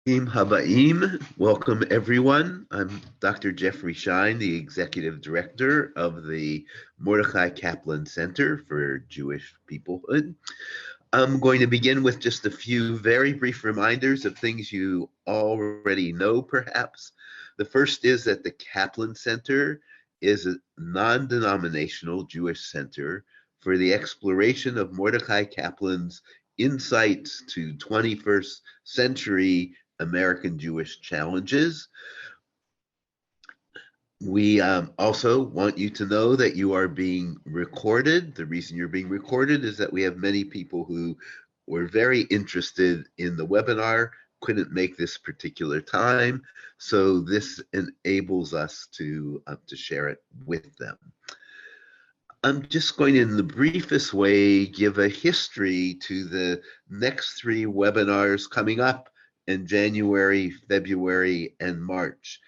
Habaim. Welcome, everyone. I'm Dr. Jeffrey Shine, the Executive Director of the Mordechai Kaplan Center for Jewish Peoplehood. I'm going to begin with just a few very brief reminders of things you already know, perhaps. The first is that the Kaplan Center is a non-denominational Jewish center for the exploration of Mordechai Kaplan's insights to 21st century American Jewish challenges. We also want you to know that you are being recorded. The reason you're being recorded is that we have many people who were very interested in the webinar, couldn't make this particular time, so this enables us to share it with them. I'm just going to, in the briefest way, give a history to the next three webinars coming up in January, February, and March.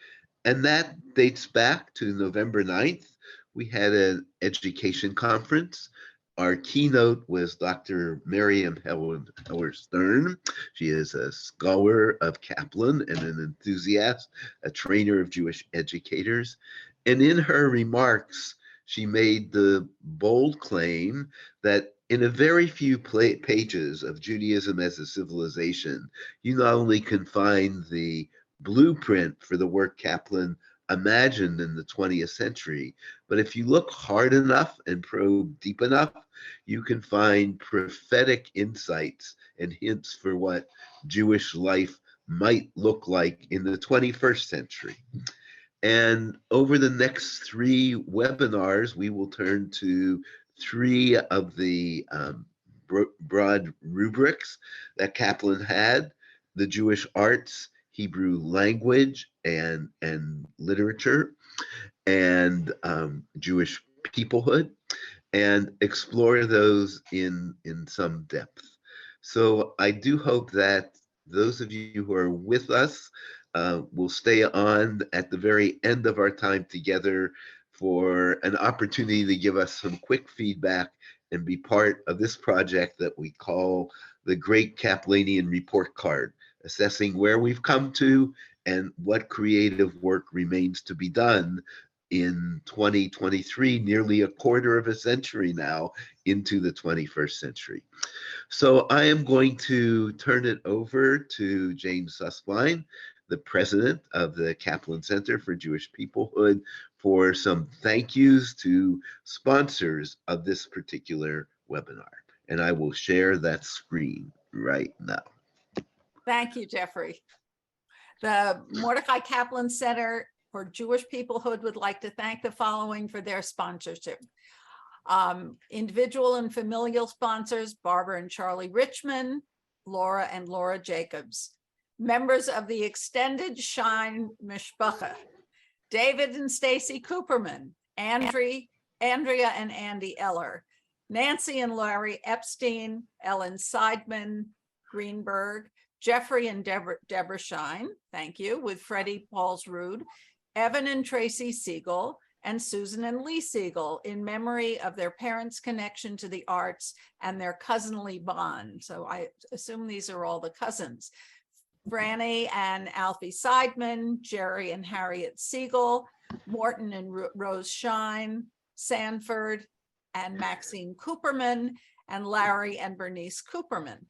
And that dates back to November 9th. We had an education conference. Our keynote was Dr. Miriam Heller-Stern. She is a scholar of Kaplan and an enthusiast, a trainer of Jewish educators. And in her remarks, she made the bold claim that in a very few pages of Judaism as a civilization, you not only can find the blueprint for the work Kaplan imagined in the 20th century, but if you look hard enough and probe deep enough, you can find prophetic insights and hints for what Jewish life might look like in the 21st century. And over the next three webinars, we will turn to three of the broad rubrics that Kaplan had: the Jewish arts, Hebrew language and literature, and Jewish peoplehood, and explore those in some depth. So I do hope that those of you who are with us will stay on at the very end of our time together for an opportunity to give us some quick feedback and be part of this project that we call the Great Kaplanian Report Card, assessing where we've come to and what creative work remains to be done in 2023, nearly a quarter of a century now into the 21st century. So I am going to turn it over to James Sussline, the president of the Kaplan Center for Jewish Peoplehood, for some thank yous to sponsors of this particular webinar. And I will share that screen right now. Thank you, Jeffrey. The Mordechai Kaplan Center for Jewish Peoplehood would like to thank the following for their sponsorship. Individual and familial sponsors: Barbara and Charlie Richmond, Laura and Laura Jacobs. Members of the extended Shine Mishpacha: David and Stacy Cooperman, Andrea and Andy Eller, Nancy and Larry Epstein, Ellen Seidman Greenberg, Jeffrey and Deborah Shine, thank you, with Freddie Paulsrud, Evan and Tracy Siegel, and Susan and Lee Siegel, in memory of their parents' connection to the arts and their cousinly bond. So I assume these are all the cousins. Franny and Alfie Seidman, Jerry and Harriet Siegel, Morton and Rose Shine, Sanford and Maxine Cooperman, and Larry and Bernice Cooperman.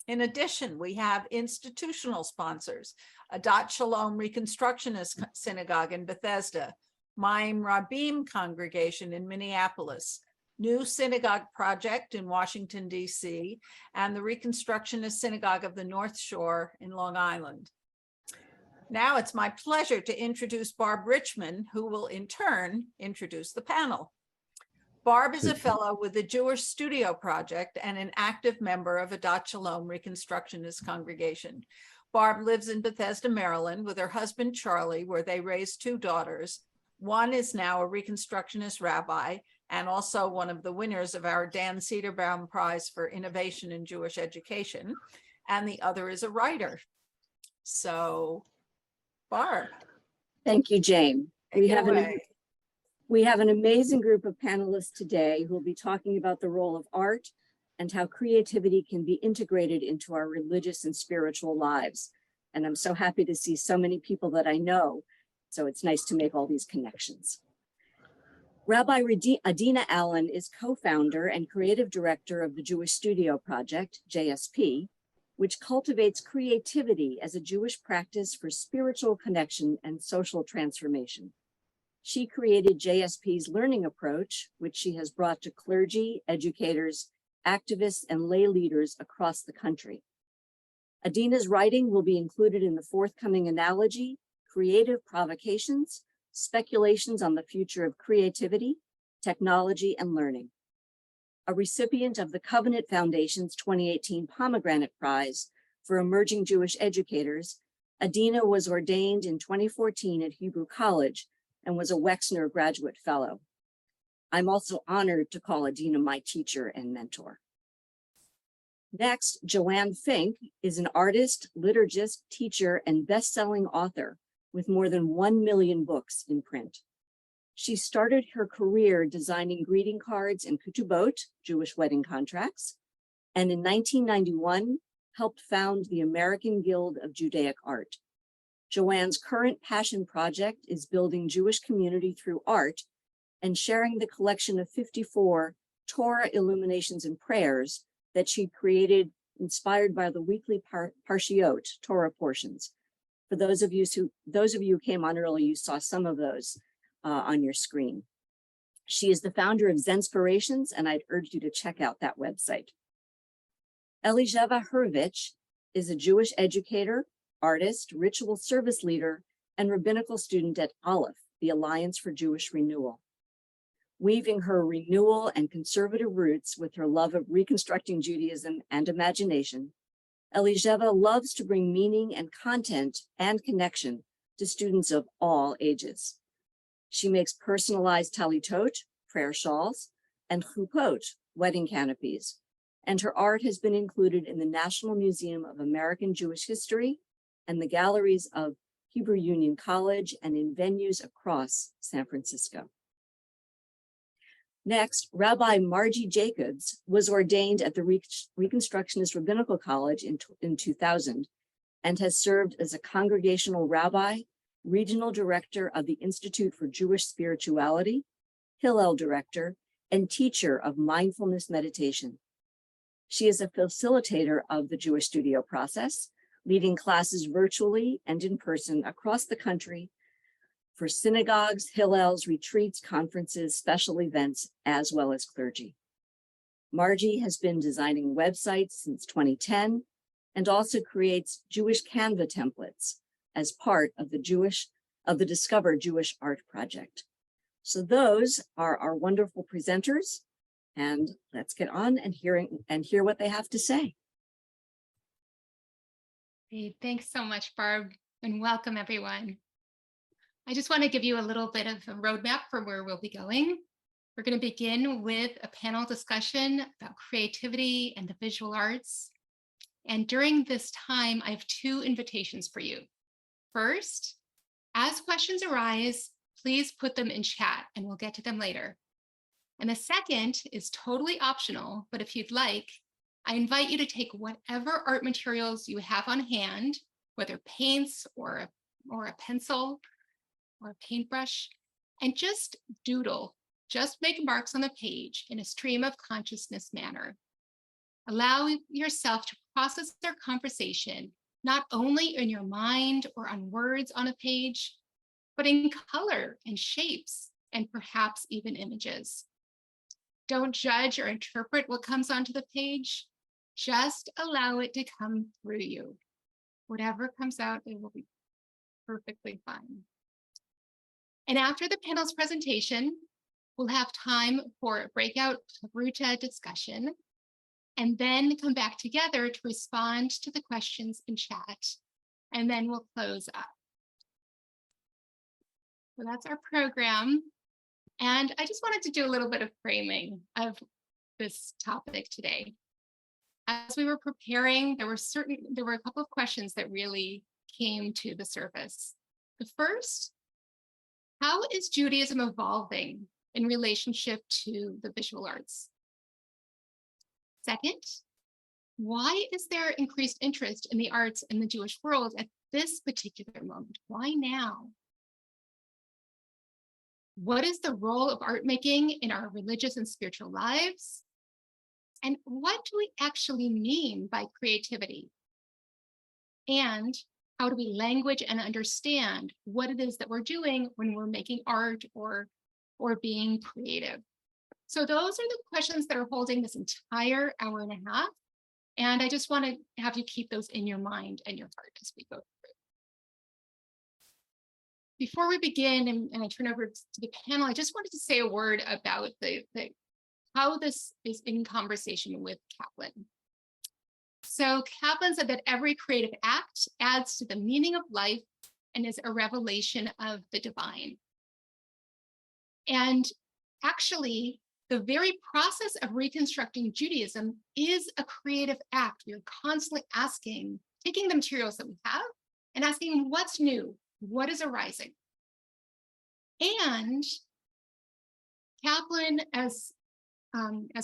In addition, we have institutional sponsors: Adat Shalom Reconstructionist Synagogue in Bethesda, Maim Rabim Congregation in Minneapolis, New Synagogue Project in Washington, D.C., and the Reconstructionist Synagogue of the North Shore in Long Island. Now it's my pleasure to introduce Barb Richmond, who will in turn introduce the panel. Barb is a fellow with the Jewish Studio Project and an active member of Adat Shalom Reconstructionist Congregation. Barb lives in Bethesda, Maryland, with her husband, Charlie, where they raised two daughters. One is now a Reconstructionist rabbi and also one of the winners of our Dan Cederbaum Prize for Innovation in Jewish Education, and the other is a writer. So, Barb. Thank you, Jane. We have an amazing group of panelists today who will be talking about the role of art and how creativity can be integrated into our religious and spiritual lives. and I'm so happy to see so many people that I know. So it's nice to make all these connections. Rabbi Adina Allen is co-founder and creative director of the Jewish Studio Project, JSP, which cultivates creativity as a Jewish practice for spiritual connection and social transformation. She created JSP's learning approach, which she has brought to clergy, educators, activists, and lay leaders across the country. Adina's writing will be included in the forthcoming analogy, Creative Provocations, Speculations on the Future of Creativity, Technology, and Learning. A recipient of the Covenant Foundation's 2018 Pomegranate Prize for Emerging Jewish Educators, Adina was ordained in 2014 at Hebrew College and was a Wexner Graduate Fellow. I'm also honored to call Adina my teacher and mentor. Next, Joanne Fink is an artist, liturgist, teacher, and best-selling author with more than 1 million books in print. She started her career designing greeting cards and ketubot, Jewish wedding contracts, and in 1991 helped found the American Guild of Judaic Art. Joanne's current passion project is building Jewish community through art and sharing the collection of 54 Torah illuminations and prayers that she created inspired by the weekly parshiot, Torah portions. For those of you who came on early, you saw some of those on your screen. She is the founder of Zenspirations, and I'd urge you to check out that website. Elizheva Hurvich is a Jewish educator, artist, ritual service leader, and rabbinical student at Aleph, the Alliance for Jewish Renewal. Weaving her renewal and conservative roots with her love of reconstructing Judaism and imagination, Elizheva loves to bring meaning and content and connection to students of all ages. She makes personalized talitot, prayer shawls, and chupot, wedding canopies, and her art has been included in the National Museum of American Jewish History and the galleries of Hebrew Union College and in venues across San Francisco. Next, Rabbi Margie Jacobs was ordained at the Reconstructionist Rabbinical College in 2000 and has served as a congregational rabbi, regional director of the Institute for Jewish Spirituality, Hillel director, and teacher of mindfulness meditation. She is a facilitator of the Jewish Studio process, leading classes virtually and in person across the country for synagogues, Hillels, retreats, conferences, special events, as well as clergy. Margie has been designing websites since 2010 and also creates Jewish Canva templates as part of the Discover Jewish Art Project. So those are our wonderful presenters, and let's get on and hear what they have to say. Great. Thanks so much, Barb, and welcome everyone. I just want to give you a little bit of a roadmap for where we'll be going. We're going to begin with a panel discussion about creativity and the visual arts. And during this time, I have two invitations for you. First, as questions arise, please put them in chat and we'll get to them later. And the second is totally optional, but if you'd like, I invite you to take whatever art materials you have on hand, whether paints or a pencil or a paintbrush, and just doodle, just make marks on the page in a stream of consciousness manner. Allow yourself to process their conversation, not only in your mind or on words on a page, but in color and shapes, and perhaps even images. Don't judge or interpret what comes onto the page. Just allow it to come through you. Whatever comes out, it will be perfectly fine. And after the panel's presentation, we'll have time for a breakout Ruta discussion, and then come back together to respond to the questions in chat, and then we'll close up. So that's our program. And I just wanted to do a little bit of framing of this topic today. As we were preparing, there were a couple of questions that really came to the surface. The first, how is Judaism evolving in relationship to the visual arts? Second, why is there increased interest in the arts in the Jewish world at this particular moment? Why now? What is the role of art making in our religious and spiritual lives? And what do we actually mean by creativity? And how do we language and understand what it is that we're doing when we're making art or being creative? So those are the questions that are holding this entire hour and a half. And I just want to have you keep those in your mind and your heart as we go through. Before we begin and I turn over to the panel, I just wanted to say a word about how this is in conversation with Kaplan. So Kaplan said that every creative act adds to the meaning of life and is a revelation of the divine. And actually, the very process of reconstructing Judaism is a creative act. We are constantly asking, taking the materials that we have and asking what's new, what is arising. And Kaplan, as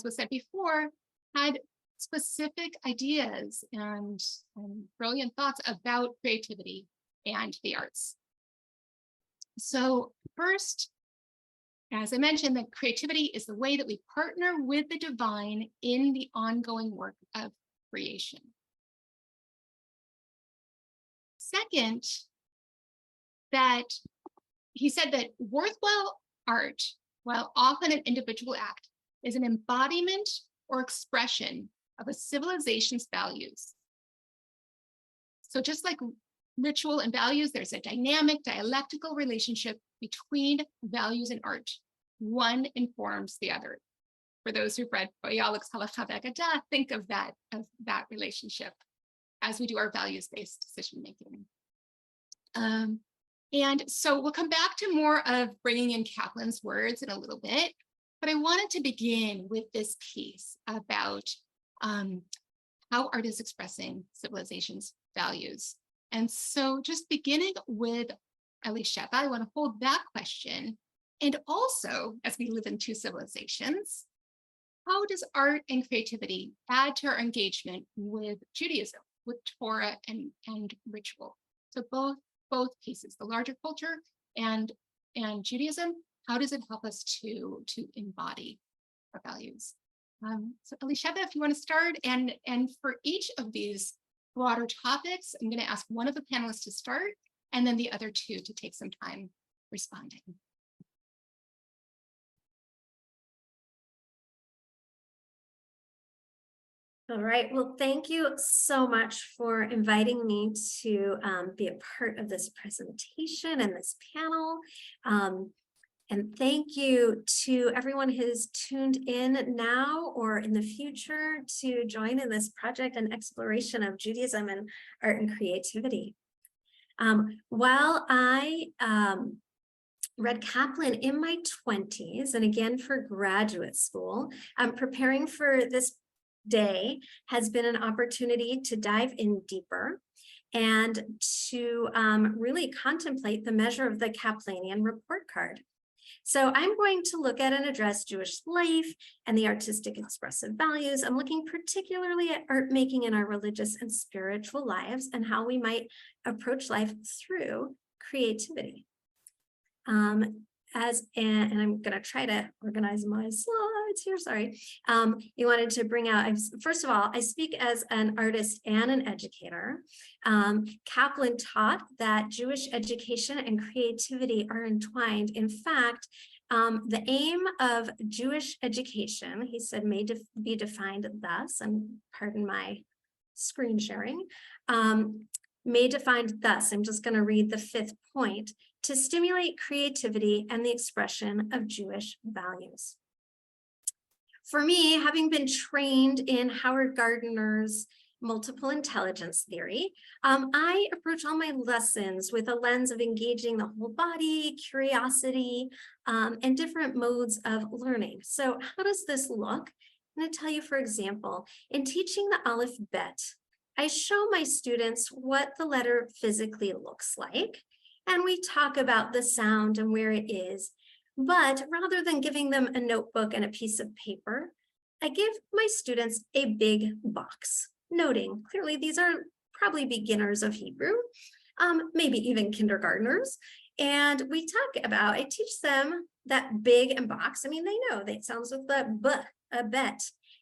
was said before, had specific ideas and brilliant thoughts about creativity and the arts. So first, as I mentioned, that creativity is the way that we partner with the divine in the ongoing work of creation. Second, that he said that worthwhile art, while often an individual act, is an embodiment or expression of a civilization's values. So just like ritual and values, there's a dynamic dialectical relationship between values and art. One informs the other. For those who've read Bialik's Halacha V'Agadah, think of that relationship as we do our values-based decision-making. And so we'll come back to more of bringing in Kaplan's words in a little bit, but I wanted to begin with this piece about how art is expressing civilization's values. And so just beginning with Elizheva, I want to hold that question. And also, as we live in two civilizations, how does art and creativity add to our engagement with Judaism, with Torah and ritual? So both pieces, the larger culture and Judaism, how does it help us to embody our values? So Elizheva, if you want to start, and for each of these broader topics, I'm going to ask one of the panelists to start, and then the other two to take some time responding. All right, well, thank you so much for inviting me to be a part of this presentation and this panel. And thank you to everyone who's tuned in now or in the future to join in this project and exploration of Judaism and art and creativity. While I read Kaplan in my 20s, and again for graduate school, preparing for this day has been an opportunity to dive in deeper and to really contemplate the measure of the Kaplanian report card. So I'm going to look at and address Jewish life and the artistic expressive values. I'm looking particularly at art making in our religious and spiritual lives and how we might approach life through creativity. And I'm going to try to organize my slides here. Sorry. You wanted to bring out, first of all, I speak as an artist and an educator. Kaplan taught that Jewish education and creativity are entwined. In fact, the aim of Jewish education, he said, may be defined thus, and pardon my screen sharing, may defined thus. I'm just going to read the fifth point: to stimulate creativity and the expression of Jewish values. For me, having been trained in Howard Gardner's multiple intelligence theory, I approach all my lessons with a lens of engaging the whole body, curiosity, and different modes of learning. So how does this look? I'm going to tell you, for example, in teaching the Aleph Bet, I show my students what the letter physically looks like, and we talk about the sound and where it is. But rather than giving them a notebook and a piece of paper, I give my students a big box, noting clearly these are probably beginners of Hebrew. maybe even kindergartners. And we talk about, I teach them that big and box. I mean, they know that sounds with the b, a bet.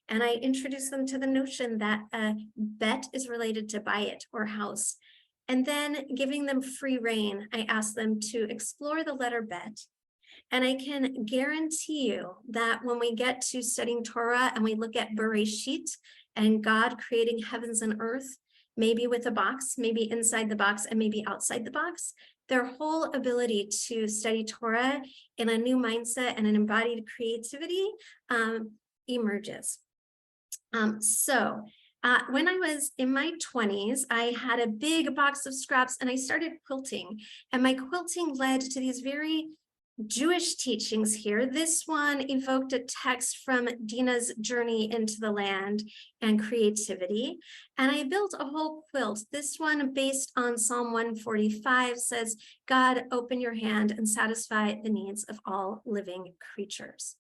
And I introduce them to the notion that a bet is related to buy it or house. And then giving them free rein, I ask them to explore the letter bet. And I can guarantee you that when we get to studying Torah and we look at Bereshit and God creating heavens and earth, maybe with a box, maybe inside the box and maybe outside the box, their whole ability to study Torah in a new mindset and an embodied creativity emerges. When I was in my 20s, I had a big box of scraps and I started quilting, and my quilting led to these very Jewish teachings here. This one evoked a text from Dina's Journey into the Land and Creativity. And I built a whole quilt. This one, based on Psalm 145, says, God, open your hand and satisfy the needs of all living creatures.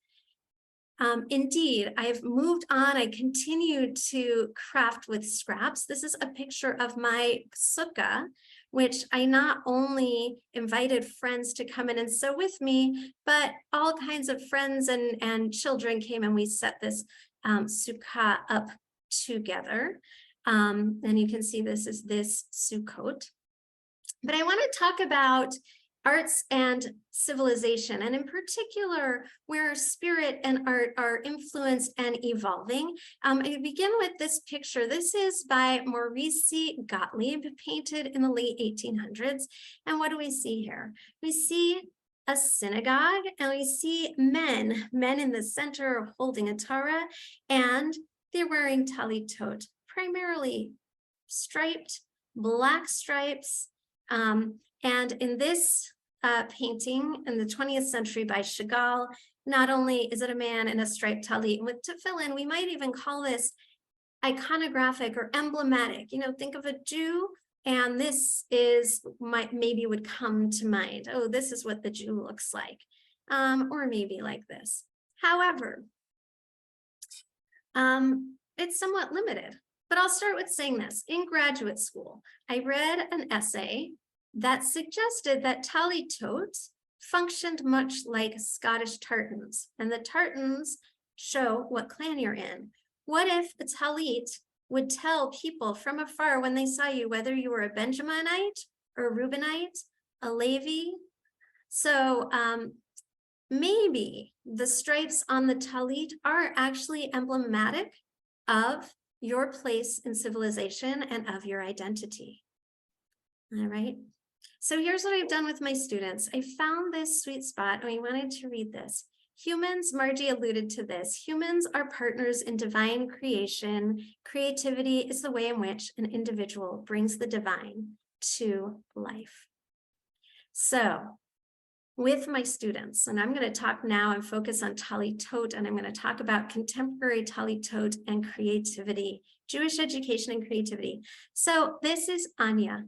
Indeed, I've moved on. I continue to craft with scraps. This is a picture of my sukkah, which I not only invited friends to come in and sew with me, but all kinds of friends and children came and we set this sukkah up together. And you can see this is this Sukkot. But I want to talk about arts and civilization, and in particular, where spirit and art are influenced and evolving. I begin with this picture. This is by Maurice Gottlieb, painted in the late 1800s. And what do we see here? We see a synagogue, and we see men in the center holding a Torah, and they're wearing talitot, primarily striped, black stripes. And in this painting in the 20th century by Chagall, not only is it a man in a striped talit with tefillin, we might even call this iconographic or emblematic. You know, think of a Jew, and this is maybe would come to mind. Oh, this is what the Jew looks like, or maybe like this. However, it's somewhat limited. But I'll start with saying this. In graduate school, I read an essay that suggested that talitot functioned much like Scottish tartans, and the tartans show what clan you're in. What if the talit would tell people from afar when they saw you, whether you were a Benjaminite or a Reubenite, a Levi? So maybe the stripes on the talit are actually emblematic of your place in civilization and of your identity. All right. So here's what I've done with my students. I found this sweet spot, and I wanted to read this. Humans, Margie alluded to this, humans are partners in divine creation. Creativity is the way in which an individual brings the divine to life. So with my students, and I'm going to talk now and focus on talitot, and I'm going to talk about contemporary talitot and creativity, Jewish education and creativity. So this is Anya.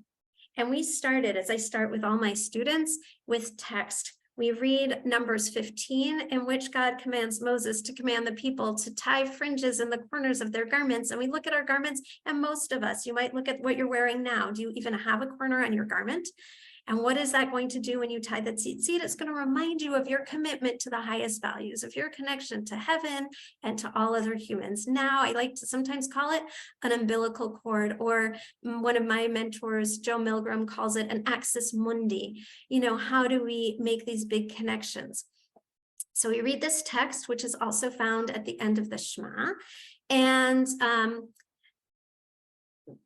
And we started, as I start with all my students, with text. We read Numbers 15, in which God commands Moses to command the people to tie fringes in the corners of their garments. And we look at our garments, and most of us, you might look at what you're wearing now. Do you even have a corner on your garment? And what is that going to do when you tie the tzitzit? It's going to remind you of your commitment to the highest values, of your connection to heaven and to all other humans. Now, I like to sometimes call it an umbilical cord, or one of my mentors, Joe Milgram, calls it an axis mundi. You know, how do we make these big connections? So we read this text, which is also found at the end of the Shema, and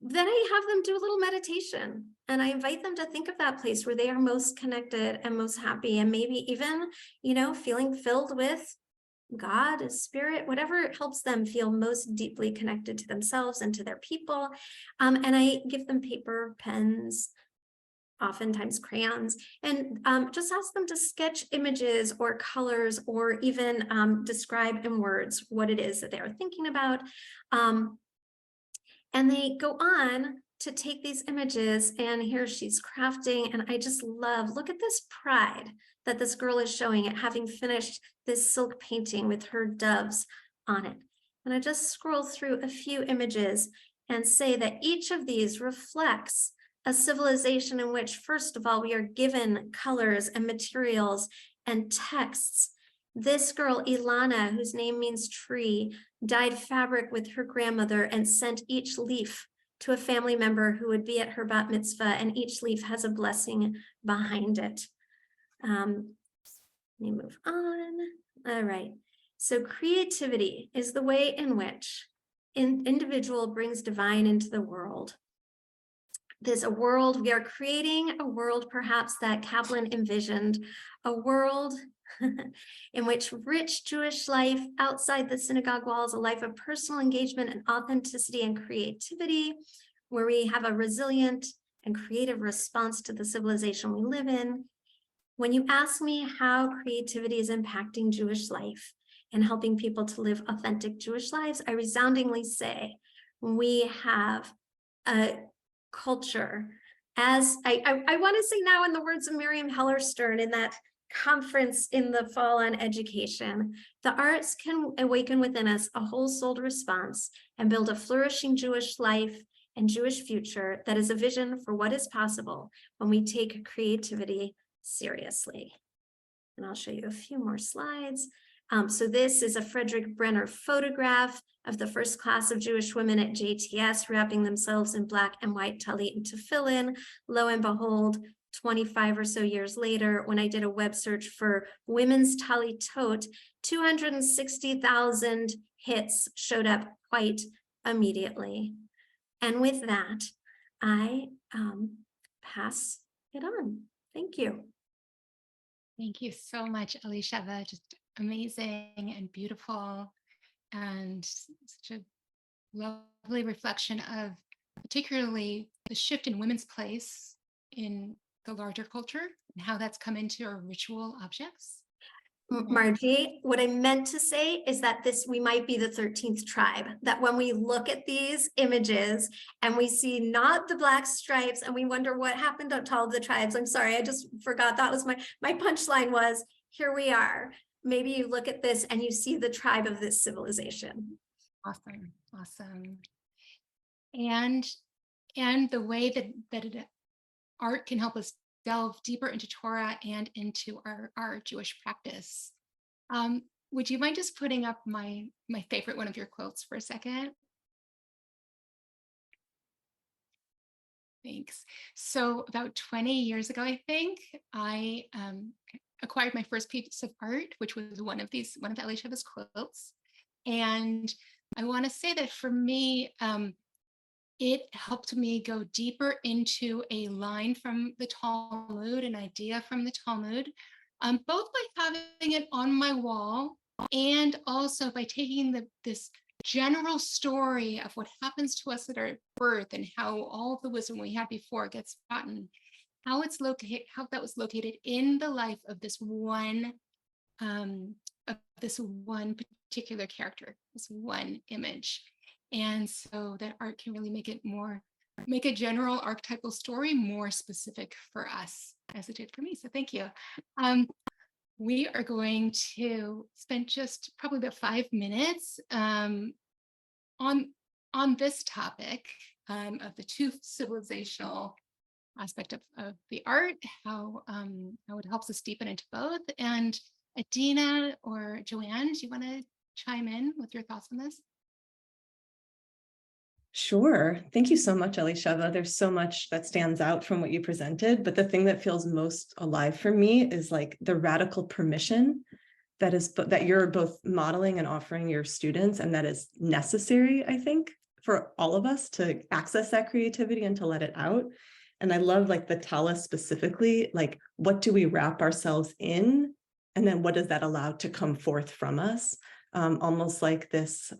then I have them do a little meditation, and I invite them to think of that place where they are most connected and most happy, and maybe even, you know, feeling filled with God, spirit, whatever helps them feel most deeply connected to themselves and to their people. And I give them paper, pens, oftentimes crayons, and just ask them to sketch images or colors, or even describe in words what it is that they are thinking about. And they go on to take these images, and here she's crafting, and I just love, look at this pride that this girl is showing at having finished this silk painting with her doves on it. And I just scroll through a few images and say that each of these reflects a civilization in which, first of all, we are given colors and materials and texts. This girl, Ilana, whose name means tree, dyed fabric with her grandmother and sent each leaf to a family member who would be at her bat mitzvah, and each leaf has a blessing behind it. Let me move on. All right. So creativity is the way in which an individual brings divine into the world. There's a world, we are creating a world perhaps that Kaplan envisioned, a world in which rich Jewish life outside the synagogue walls, a life of personal engagement and authenticity and creativity, where we have a resilient and creative response to the civilization we live in. When you ask me how creativity is impacting Jewish life and helping people to live authentic Jewish lives, I resoundingly say we have a culture, as I want to say now, in the words of Miriam Hellerstern in that conference in the fall on education, the arts can awaken within us a whole-souled response and build a flourishing Jewish life and Jewish future that is a vision for what is possible when we take creativity seriously. And I'll show you a few more slides. So this is a Frederick Brenner photograph of the first class of Jewish women at JTS wrapping themselves in black and white talit and tefillin. Lo and behold, 25 or so years later, when I did a web search for women's talitot, 260,000 hits showed up quite immediately. And with that, I pass it on. Thank you. Thank you so much, Elizheva. Just amazing and beautiful, and such a lovely reflection of particularly the shift in women's place in the larger culture and how that's come into our ritual objects. Margie, what I meant to say is that we might be the 13th tribe, that when we look at these images and we see not the black stripes and we wonder what happened to all of the tribes. I'm sorry, I just forgot. That was my punchline was, here we are. Maybe you look at this and you see the tribe of this civilization. Awesome, awesome. And the way that art can help us delve deeper into Torah and into our Jewish practice. Would you mind just putting up my favorite one of your quotes for a second? Thanks. So about 20 years ago, I think, I acquired my first piece of art, which was one of Elizheva's quilts. And I want to say that for me, it helped me go deeper into a line from the Talmud, an idea from the Talmud, both by having it on my wall and also by taking this general story of what happens to us at our birth and how all of the wisdom we had before gets forgotten, how that was located in the life of this one particular character, this one image. And so that art can really make a general archetypal story more specific for us, as it did for me. So thank you. We are going to spend just probably about 5 minutes on this topic of the two civilizational aspect of the art, how it helps us deepen into both. And Adina or Joanne, do you want to chime in with your thoughts on this? Sure. Thank you so much, Elizheva. There's so much that stands out from what you presented, but the thing that feels most alive for me is like the radical permission that you're both modeling and offering your students, and that is necessary, I think, for all of us to access that creativity and to let it out. And I love like the tallis specifically, like what do we wrap ourselves in? And then what does that allow to come forth from us? Almost like this,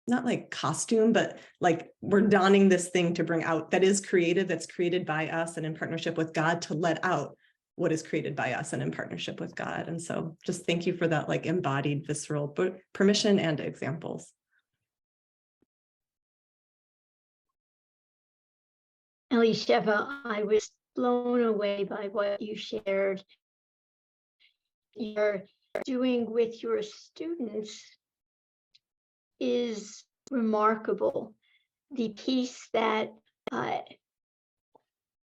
not like costume, but like we're donning this thing to bring out that is creative, that's created by us and in partnership with God, to let out what is created by us and in partnership with God. And so just thank you for that like embodied visceral permission and examples. Elizheva, I was blown away by what you shared. You're doing with your students is remarkable. The piece that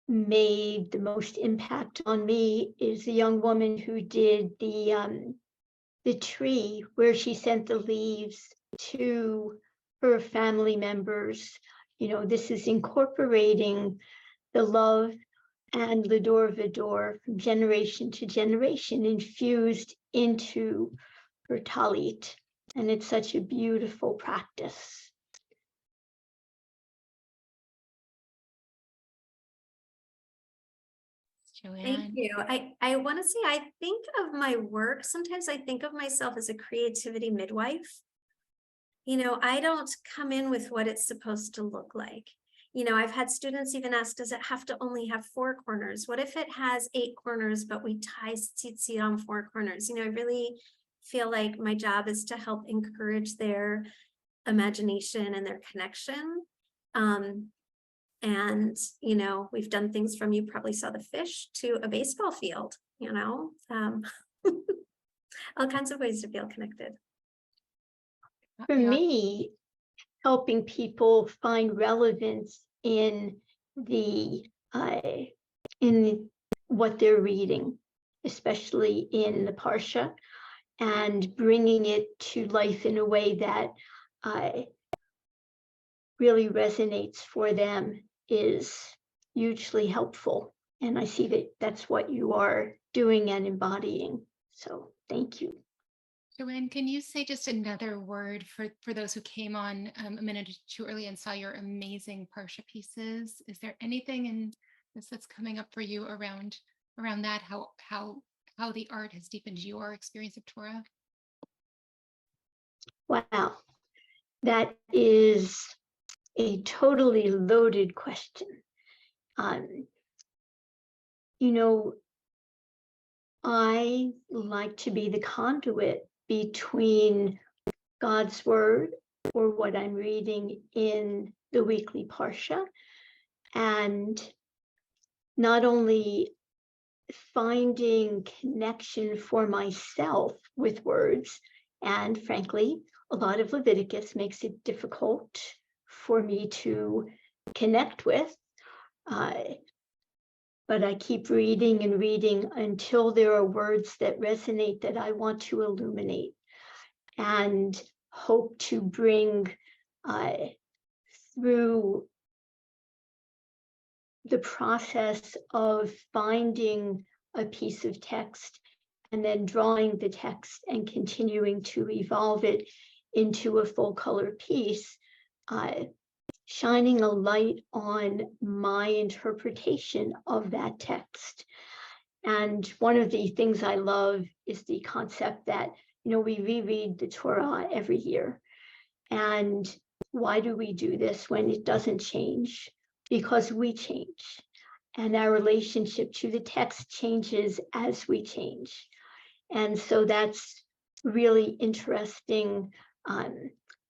made the most impact on me is the young woman who did the tree, where she sent the leaves to her family members. You know, this is incorporating the love and L'Ador V'Ador from generation to generation infused into her talit. And it's such a beautiful practice. Joanne. Thank you. I want to say, I think of my work, sometimes I think of myself as a creativity midwife. You know, I don't come in with what it's supposed to look like. You know, I've had students even ask, does it have to only have 4 corners? What if it has 8 corners, but we tie tzitzit on 4 corners? You know, I really feel like my job is to help encourage their imagination and their connection. And, you know, we've done things from, you probably saw the fish, to a baseball field, you know, all kinds of ways to feel connected. For me, helping people find relevance in what they're reading, especially in the Parsha, and bringing it to life in a way that really resonates for them is hugely helpful. And I see that that's what you are doing and embodying. So thank you. Joanne, can you say just another word for those who came on a minute or two early and saw your amazing Parsha pieces? Is there anything in this that's coming up for you around that, how the art has deepened your experience of Torah? Wow, that is a totally loaded question. You know, I like to be the conduit between God's word, or what I'm reading in the weekly Parsha, and not only finding connection for myself with words, and frankly, a lot of Leviticus makes it difficult for me to connect with, but I keep reading and reading until there are words that resonate that I want to illuminate, and hope to bring through the process of finding a piece of text and then drawing the text and continuing to evolve it into a full color piece, shining a light on my interpretation of that text. And one of the things I love is the concept that, you know, we reread the Torah every year. And why do we do this when it doesn't change? Because we change, and our relationship to the text changes as we change. And so that's really interesting.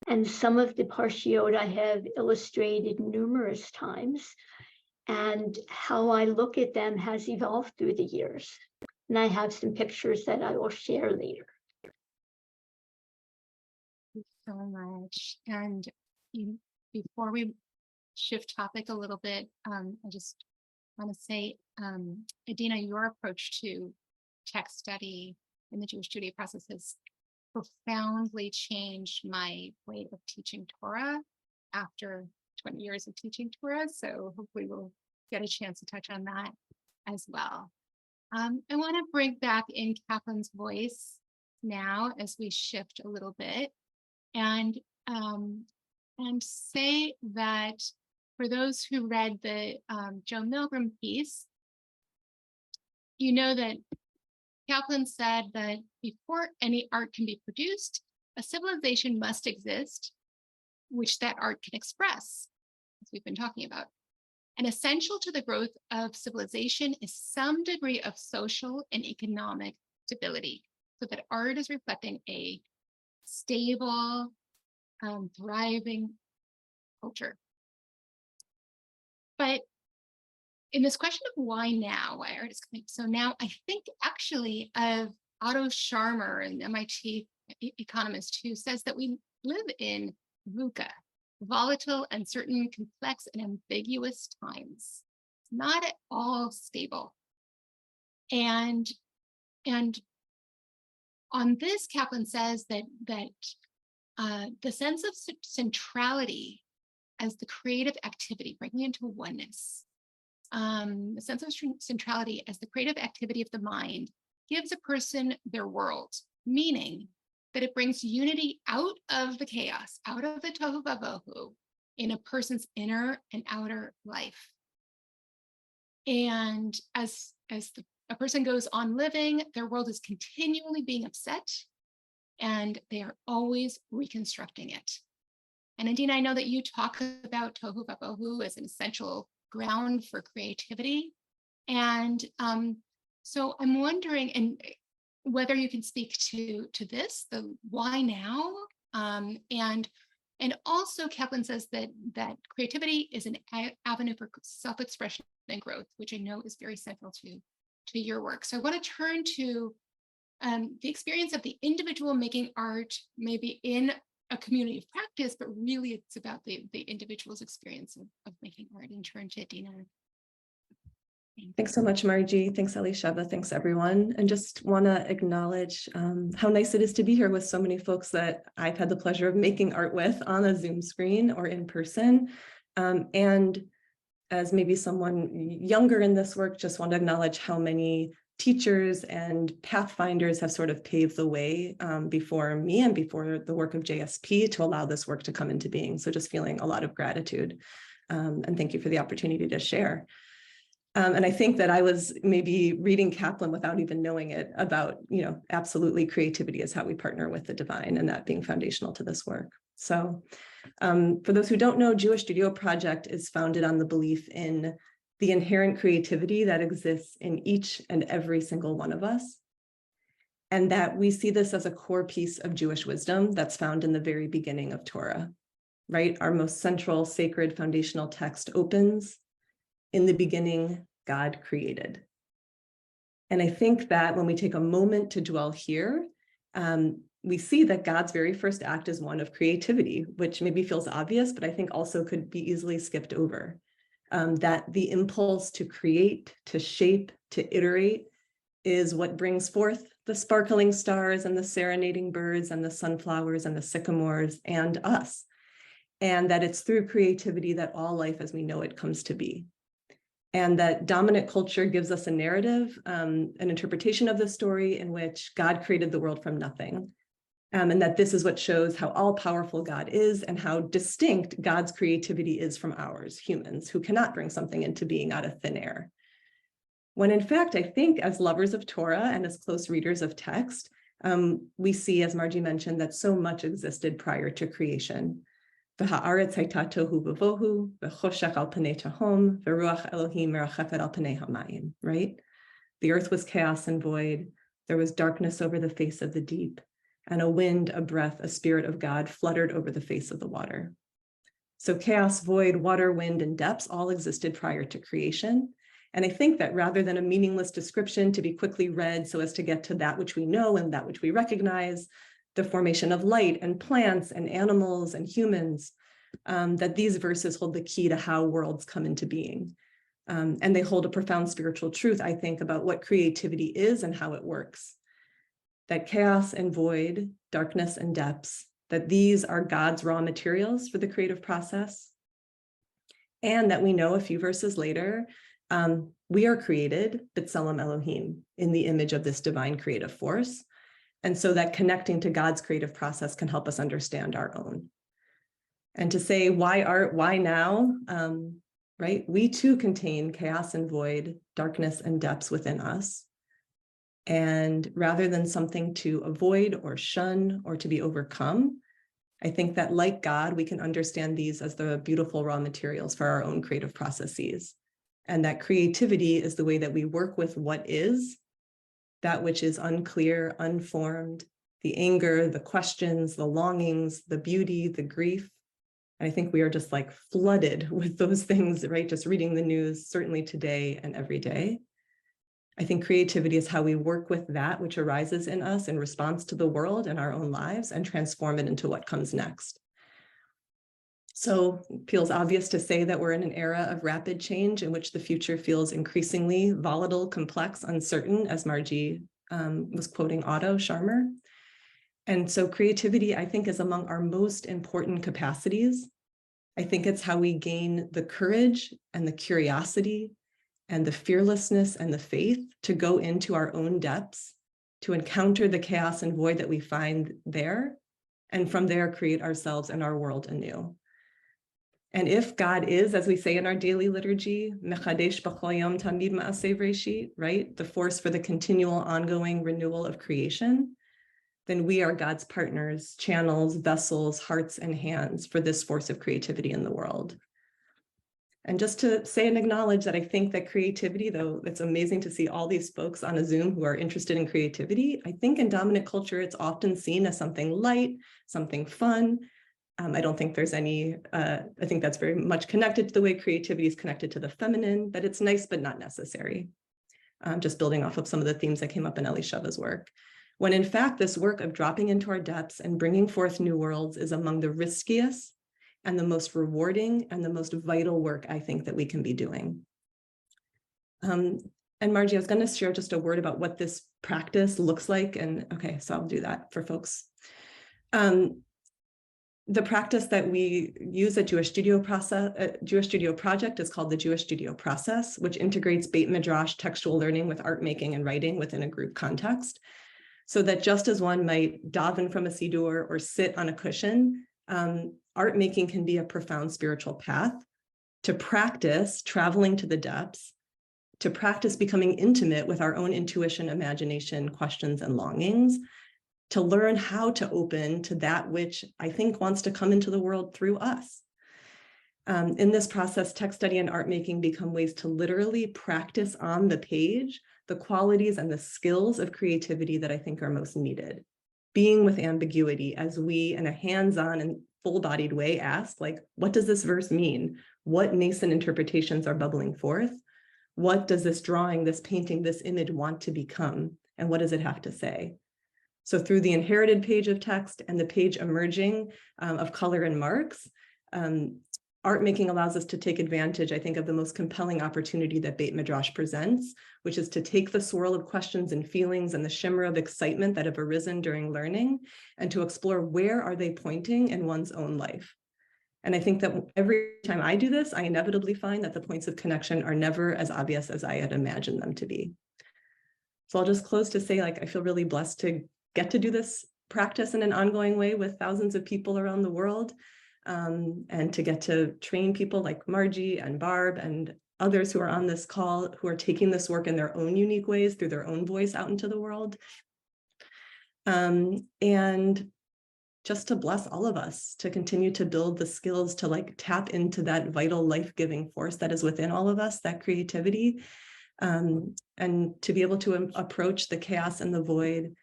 And some of the parshiot I have illustrated numerous times, and how I look at them has evolved through the years. And I have some pictures that I will share later. Thank you so much. And before we shift topic a little bit, I just want to say, Adina, your approach to text study in the Jewish study process has profoundly changed my way of teaching Torah after 20 years of teaching Torah. So hopefully we'll get a chance to touch on that as well. I want to bring back in Kaplan's voice now as we shift a little bit, and say that for those who read the Joe Milgram piece, you know that Kaplan said that before any art can be produced, a civilization must exist, which that art can express, as we've been talking about. And essential to the growth of civilization is some degree of social and economic stability, so that art is reflecting a stable, thriving culture. But in this question of why now, why art is coming so now, I think actually of Otto Scharmer, an MIT economist, who says that we live in VUCA, volatile, uncertain, complex, and ambiguous times. not at all stable. And on this, Kaplan says that the sense of centrality as the creative activity, bringing into oneness, the sense of centrality as the creative activity of the mind gives a person their world, meaning that it brings unity out of the chaos, out of the tohu vavohu, in a person's inner and outer life. And as a person goes on living, their world is continually being upset, and they are always reconstructing it. And Adina, I know that you talk about tohu vavohu as an essential ground for creativity. And so I'm wondering, and whether you can speak to this, the why now, and also Kaplan says that creativity is an avenue for self-expression and growth, which I know is very central to your work. So I want to turn to the experience of the individual making art, maybe in a community of practice, but really it's about the individual's experience of making art, and turn to Adina. Thanks so much, Margie. Thanks, Elizheva. Thanks, everyone. And just want to acknowledge how nice it is to be here with so many folks that I've had the pleasure of making art with on a Zoom screen or in person. And as maybe someone younger in this work, just want to acknowledge how many teachers and pathfinders have sort of paved the way before me and before the work of JSP to allow this work to come into being. So just feeling a lot of gratitude. And thank you for the opportunity to share. And I think that I was maybe reading Kaplan without even knowing it about, absolutely creativity is how we partner with the divine, and that being foundational to this work. So for those who don't know, Jewish Studio Project is founded on the belief in the inherent creativity that exists in each and every single one of us, and that we see this as a core piece of Jewish wisdom that's found in the very beginning of Torah, right? Our most central, sacred, foundational text opens, "In the beginning, God created." And I think that when we take a moment to dwell here, we see that God's very first act is one of creativity, which maybe feels obvious, but I think also could be easily skipped over. That the impulse to create, to shape, to iterate is what brings forth the sparkling stars and the serenading birds and the sunflowers and the sycamores and us. And that it's through creativity that all life as we know it comes to be. And that dominant culture gives us a narrative, an interpretation of the story in which God created the world from nothing. And that this is what shows how all-powerful God is and how distinct God's creativity is from ours, humans, who cannot bring something into being out of thin air. When in fact, I think as lovers of Torah and as close readers of text, we see, as Margie mentioned, that so much existed prior to creation. V'ha'aretz hayta tohu v'vohu, v'choshech al pnei tahom, v'ruach Elohim merachefet al pnei hamayim, right? The earth was chaos and void. There was darkness over the face of the deep, and a wind, a breath, a spirit of God fluttered over the face of the water. So chaos, void, water, wind, and depths all existed prior to creation. And I think that rather than a meaningless description to be quickly read so as to get to that which we know and that which we recognize, the formation of light and plants and animals and humans, that these verses hold the key to how worlds come into being. And they hold a profound spiritual truth, I think, about what creativity is and how it works. That chaos and void, darkness and depths, that these are God's raw materials for the creative process. And that we know a few verses later, we are created, B'Tselem Elohim, in the image of this divine creative force. And so that connecting to God's creative process can help us understand our own. And to say, why art, why now, right? We too contain chaos and void, darkness and depths within us. And rather than something to avoid or shun or to be overcome, I think that like God, we can understand these as the beautiful raw materials for our own creative processes. And that creativity is the way that we work with what is, that which is unclear, unformed, the anger, the questions, the longings, the beauty, the grief. And I think we are just like flooded with those things, right? Just reading the news, certainly today and every day. I think creativity is how we work with that which arises in us in response to the world and our own lives and transform it into what comes next. So it feels obvious to say that we're in an era of rapid change in which the future feels increasingly volatile, complex, uncertain, as Margie was quoting Otto Scharmer. And so creativity, I think, is among our most important capacities. I think it's how we gain the courage and the curiosity and the fearlessness and the faith to go into our own depths, to encounter the chaos and void that we find there, and from there create ourselves and our world anew. And if God is, as we say in our daily liturgy, mechadesh b'chol yom tamid ma'aseh breshit, right, the force for the continual ongoing renewal of creation, then we are God's partners, channels, vessels, hearts, and hands for this force of creativity in the world. And just to say and acknowledge that I think that creativity, though it's amazing to see all these folks on a Zoom who are interested in creativity, I think in dominant culture, it's often seen as something light, something fun. I don't think there's any, I think that's very much connected to the way creativity is connected to the feminine, that it's nice, but not necessary. Just building off of some of the themes that came up in Elizheva's work. When in fact, this work of dropping into our depths and bringing forth new worlds is among the riskiest and the most rewarding and the most vital work I think that we can be doing. And Margie, I was going to share just a word about what this practice looks like. And okay, so I'll do that for folks. The practice that we use at Jewish Studio Project is called the Jewish Studio Process, which integrates Beit Midrash textual learning with art making and writing within a group context. So that just as one might daven from a siddur or sit on a cushion, art making can be a profound spiritual path to practice traveling to the depths, to practice becoming intimate with our own intuition, imagination, questions, and longings, to learn how to open to that which I think wants to come into the world through us. In this process, text study and art making become ways to literally practice on the page the qualities and the skills of creativity that I think are most needed. Being with ambiguity as we, in a hands-on and full-bodied way, ask, like, what does this verse mean? What nascent interpretations are bubbling forth? What does this drawing, this painting, this image want to become? And what does it have to say? So through the inherited page of text and the page emerging of color and marks, art making allows us to take advantage, I think, of the most compelling opportunity that Beit Midrash presents, which is to take the swirl of questions and feelings and the shimmer of excitement that have arisen during learning and to explore where are they pointing in one's own life. And I think that every time I do this, I inevitably find that the points of connection are never as obvious as I had imagined them to be. So I'll just close to say, like, I feel really blessed to get to do this practice in an ongoing way with thousands of people around the world. And to get to train people like Margie and Barb and others who are on this call, who are taking this work in their own unique ways through their own voice out into the world. And just to bless all of us to continue to build the skills to like tap into that vital life-giving force that is within all of us, that creativity, and to be able to approach the chaos and the void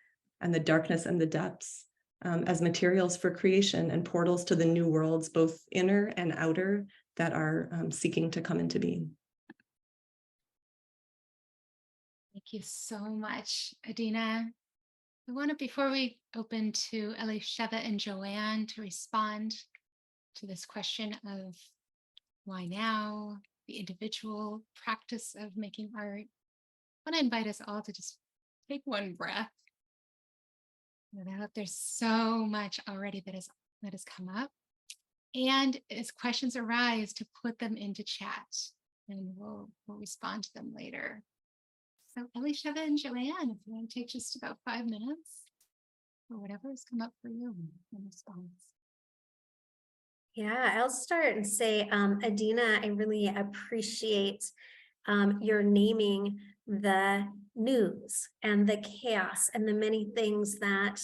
and the darkness and the depths as materials for creation and portals to the new worlds, both inner and outer, that are seeking to come into being. Thank you so much, Adina. We want to, before we open to Elizheva and Joanne to respond to this question of why now, the individual practice of making art, I want to invite us all to just take one breath. There's so much already that has come up, and as questions arise, to put them into chat, and we'll respond to them later. So Elizheva and Joanne, if you want to take just about 5 minutes, or whatever has come up for you in response. Yeah, I'll start and say, Adina, I really appreciate your naming the news and the chaos and the many things that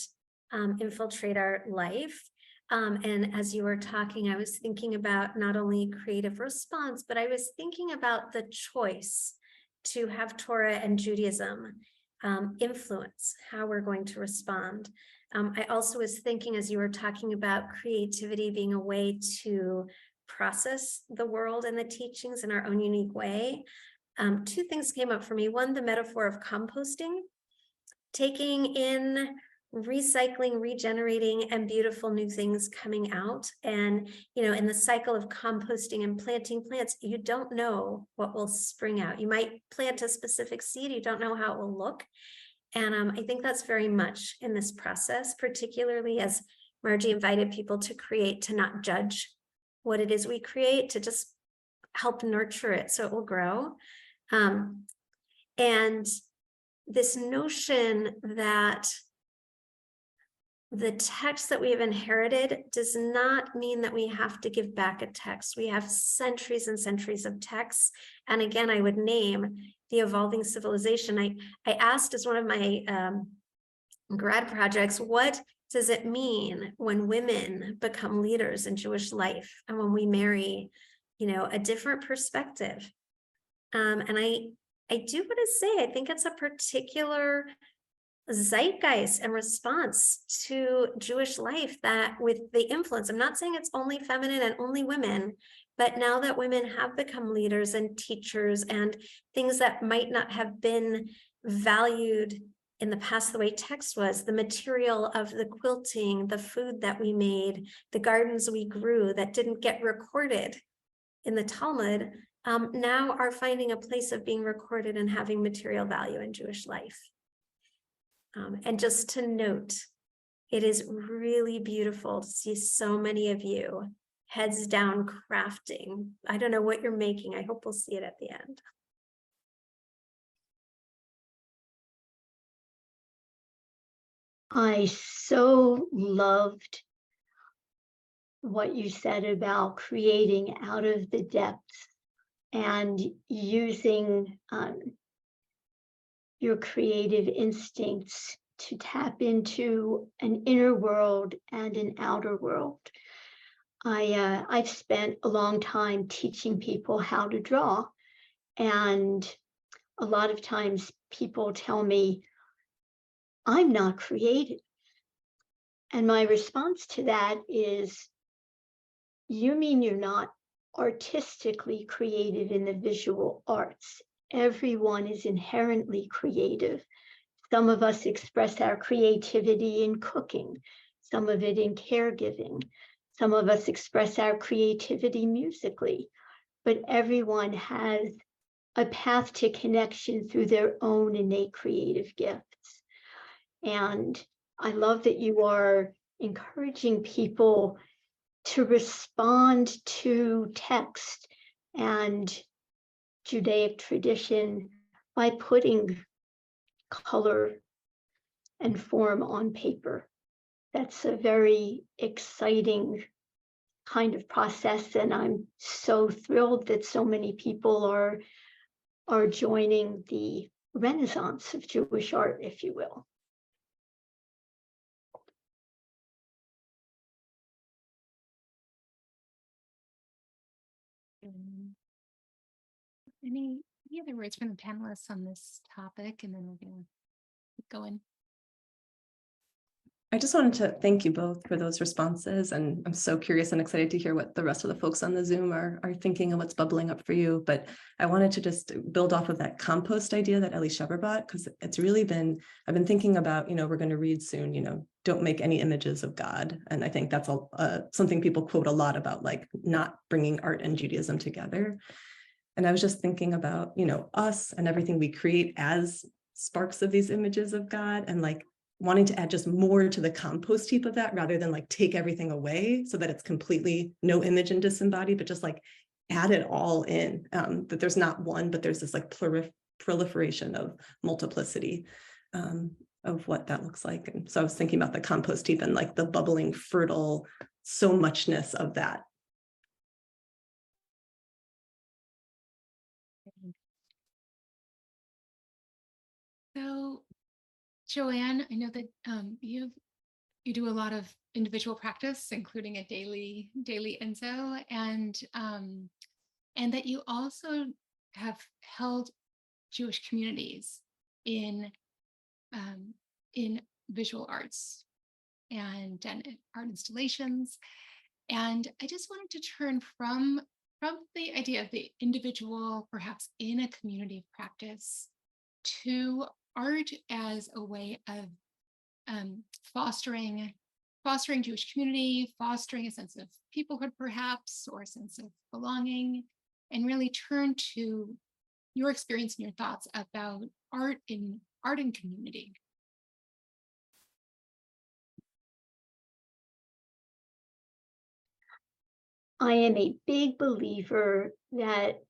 infiltrate our life. And as you were talking, I was thinking about not only creative response, but I was thinking about the choice to have Torah and Judaism influence how we're going to respond. I also was thinking, as you were talking about creativity being a way to process the world and the teachings in our own unique way, 2 things came up for me. One, the metaphor of composting, taking in recycling, regenerating, and beautiful new things coming out. And, in the cycle of composting and planting plants, you don't know what will spring out. You might plant a specific seed, you don't know how it will look. And I think that's very much in this process, particularly as Margie invited people to create, to not judge what it is we create, to just help nurture it so it will grow. And this notion that the text that we have inherited does not mean that we have to give back a text. We have centuries and centuries of texts. And again, I would name the evolving civilization. I asked as one of my grad projects, what does it mean when women become leaders in Jewish life and when we marry, a different perspective? And I do want to say, I think it's a particular zeitgeist and response to Jewish life that with the influence, I'm not saying it's only feminine and only women, but now that women have become leaders and teachers and things that might not have been valued in the past the way text was, the material of the quilting, the food that we made, the gardens we grew that didn't get recorded in the Talmud, now are finding a place of being recorded and having material value in Jewish life. And just to note, it is really beautiful to see so many of you heads down crafting. I don't know what you're making. I hope we'll see it at the end. I so loved what you said about creating out of the depths and using your creative instincts to tap into an inner world and an outer world. I've spent a long time teaching people how to draw, and a lot of times people tell me, I'm not creative. And my response to that is, you mean you're not artistically creative in the visual arts? Everyone is inherently creative. Some of us express our creativity in cooking, some of it in caregiving. Some of us express our creativity musically, but everyone has a path to connection through their own innate creative gifts. And I love that you are encouraging people to respond to text and Judaic tradition by putting color and form on paper. That's a very exciting kind of process, and I'm so thrilled that so many people are joining the Renaissance of Jewish art, if you will. Any other words from the panelists on this topic, and then we're going to keep going. I just wanted to thank you both for those responses, and I'm so curious and excited to hear what the rest of the folks on the Zoom are thinking and what's bubbling up for you. But I wanted to just build off of that compost idea that Elizheva brought, because it's really been, I've been thinking about, we're going to read soon, don't make any images of God. And I think that's something people quote a lot about, like not bringing art and Judaism together. And I was just thinking about, us and everything we create as sparks of these images of God, and like wanting to add just more to the compost heap of that, rather than like take everything away so that it's completely no image and disembodied, but just like add it all in, that there's not one, but there's this like proliferation of multiplicity of what that looks like. And so I was thinking about the compost heap and like the bubbling, fertile so muchness of that. So, Joanne, I know that you do a lot of individual practice, including a daily Enzo, and that you also have held Jewish communities in visual arts and art installations. And I just wanted to turn from the idea of the individual, perhaps in a community practice, to art as a way of fostering Jewish community, fostering a sense of peoplehood perhaps, or a sense of belonging, and really turn to your experience and your thoughts about art and community. I am a big believer that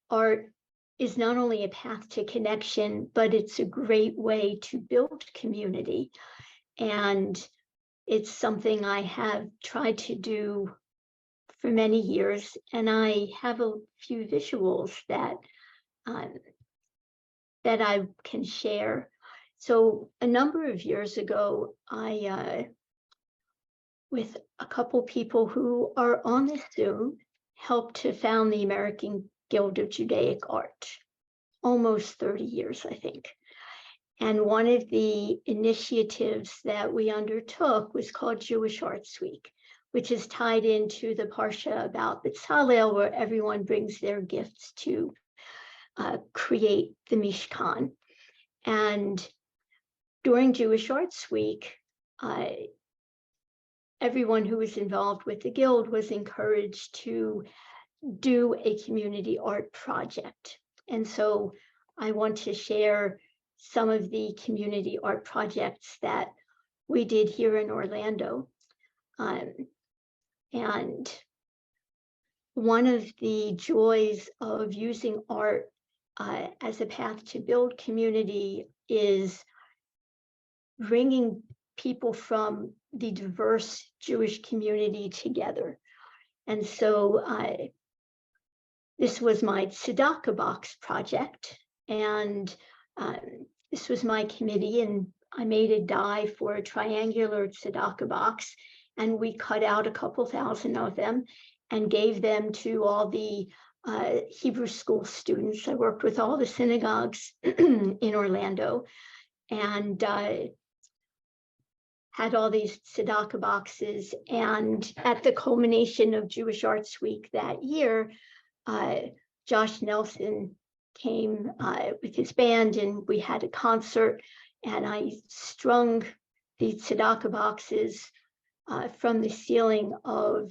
art is not only a path to connection, but it's a great way to build community. And it's something I have tried to do for many years. And I have a few visuals that I can share. So a number of years ago, I, with a couple people who are on this Zoom, helped to found the American Guild of Judaic Art, almost 30 years, I think. And one of the initiatives that we undertook was called Jewish Arts Week, which is tied into the Parsha about B'Tzalel, where everyone brings their gifts to create the Mishkan. And during Jewish Arts Week, everyone who was involved with the Guild was encouraged to do a community art project. And so I want to share some of the community art projects that we did here in Orlando. And one of the joys of using art as a path to build community is bringing people from the diverse Jewish community together. And so this was my tzedakah box project, and this was my committee, and I made a die for a triangular tzedakah box, and we cut out a couple thousand of them and gave them to all the Hebrew school students. I worked with all the synagogues in Orlando, and had all these tzedakah boxes. And at the culmination of Jewish Arts Week that year, Josh Nelson came with his band, and we had a concert, and I strung the tzedakah boxes from the ceiling of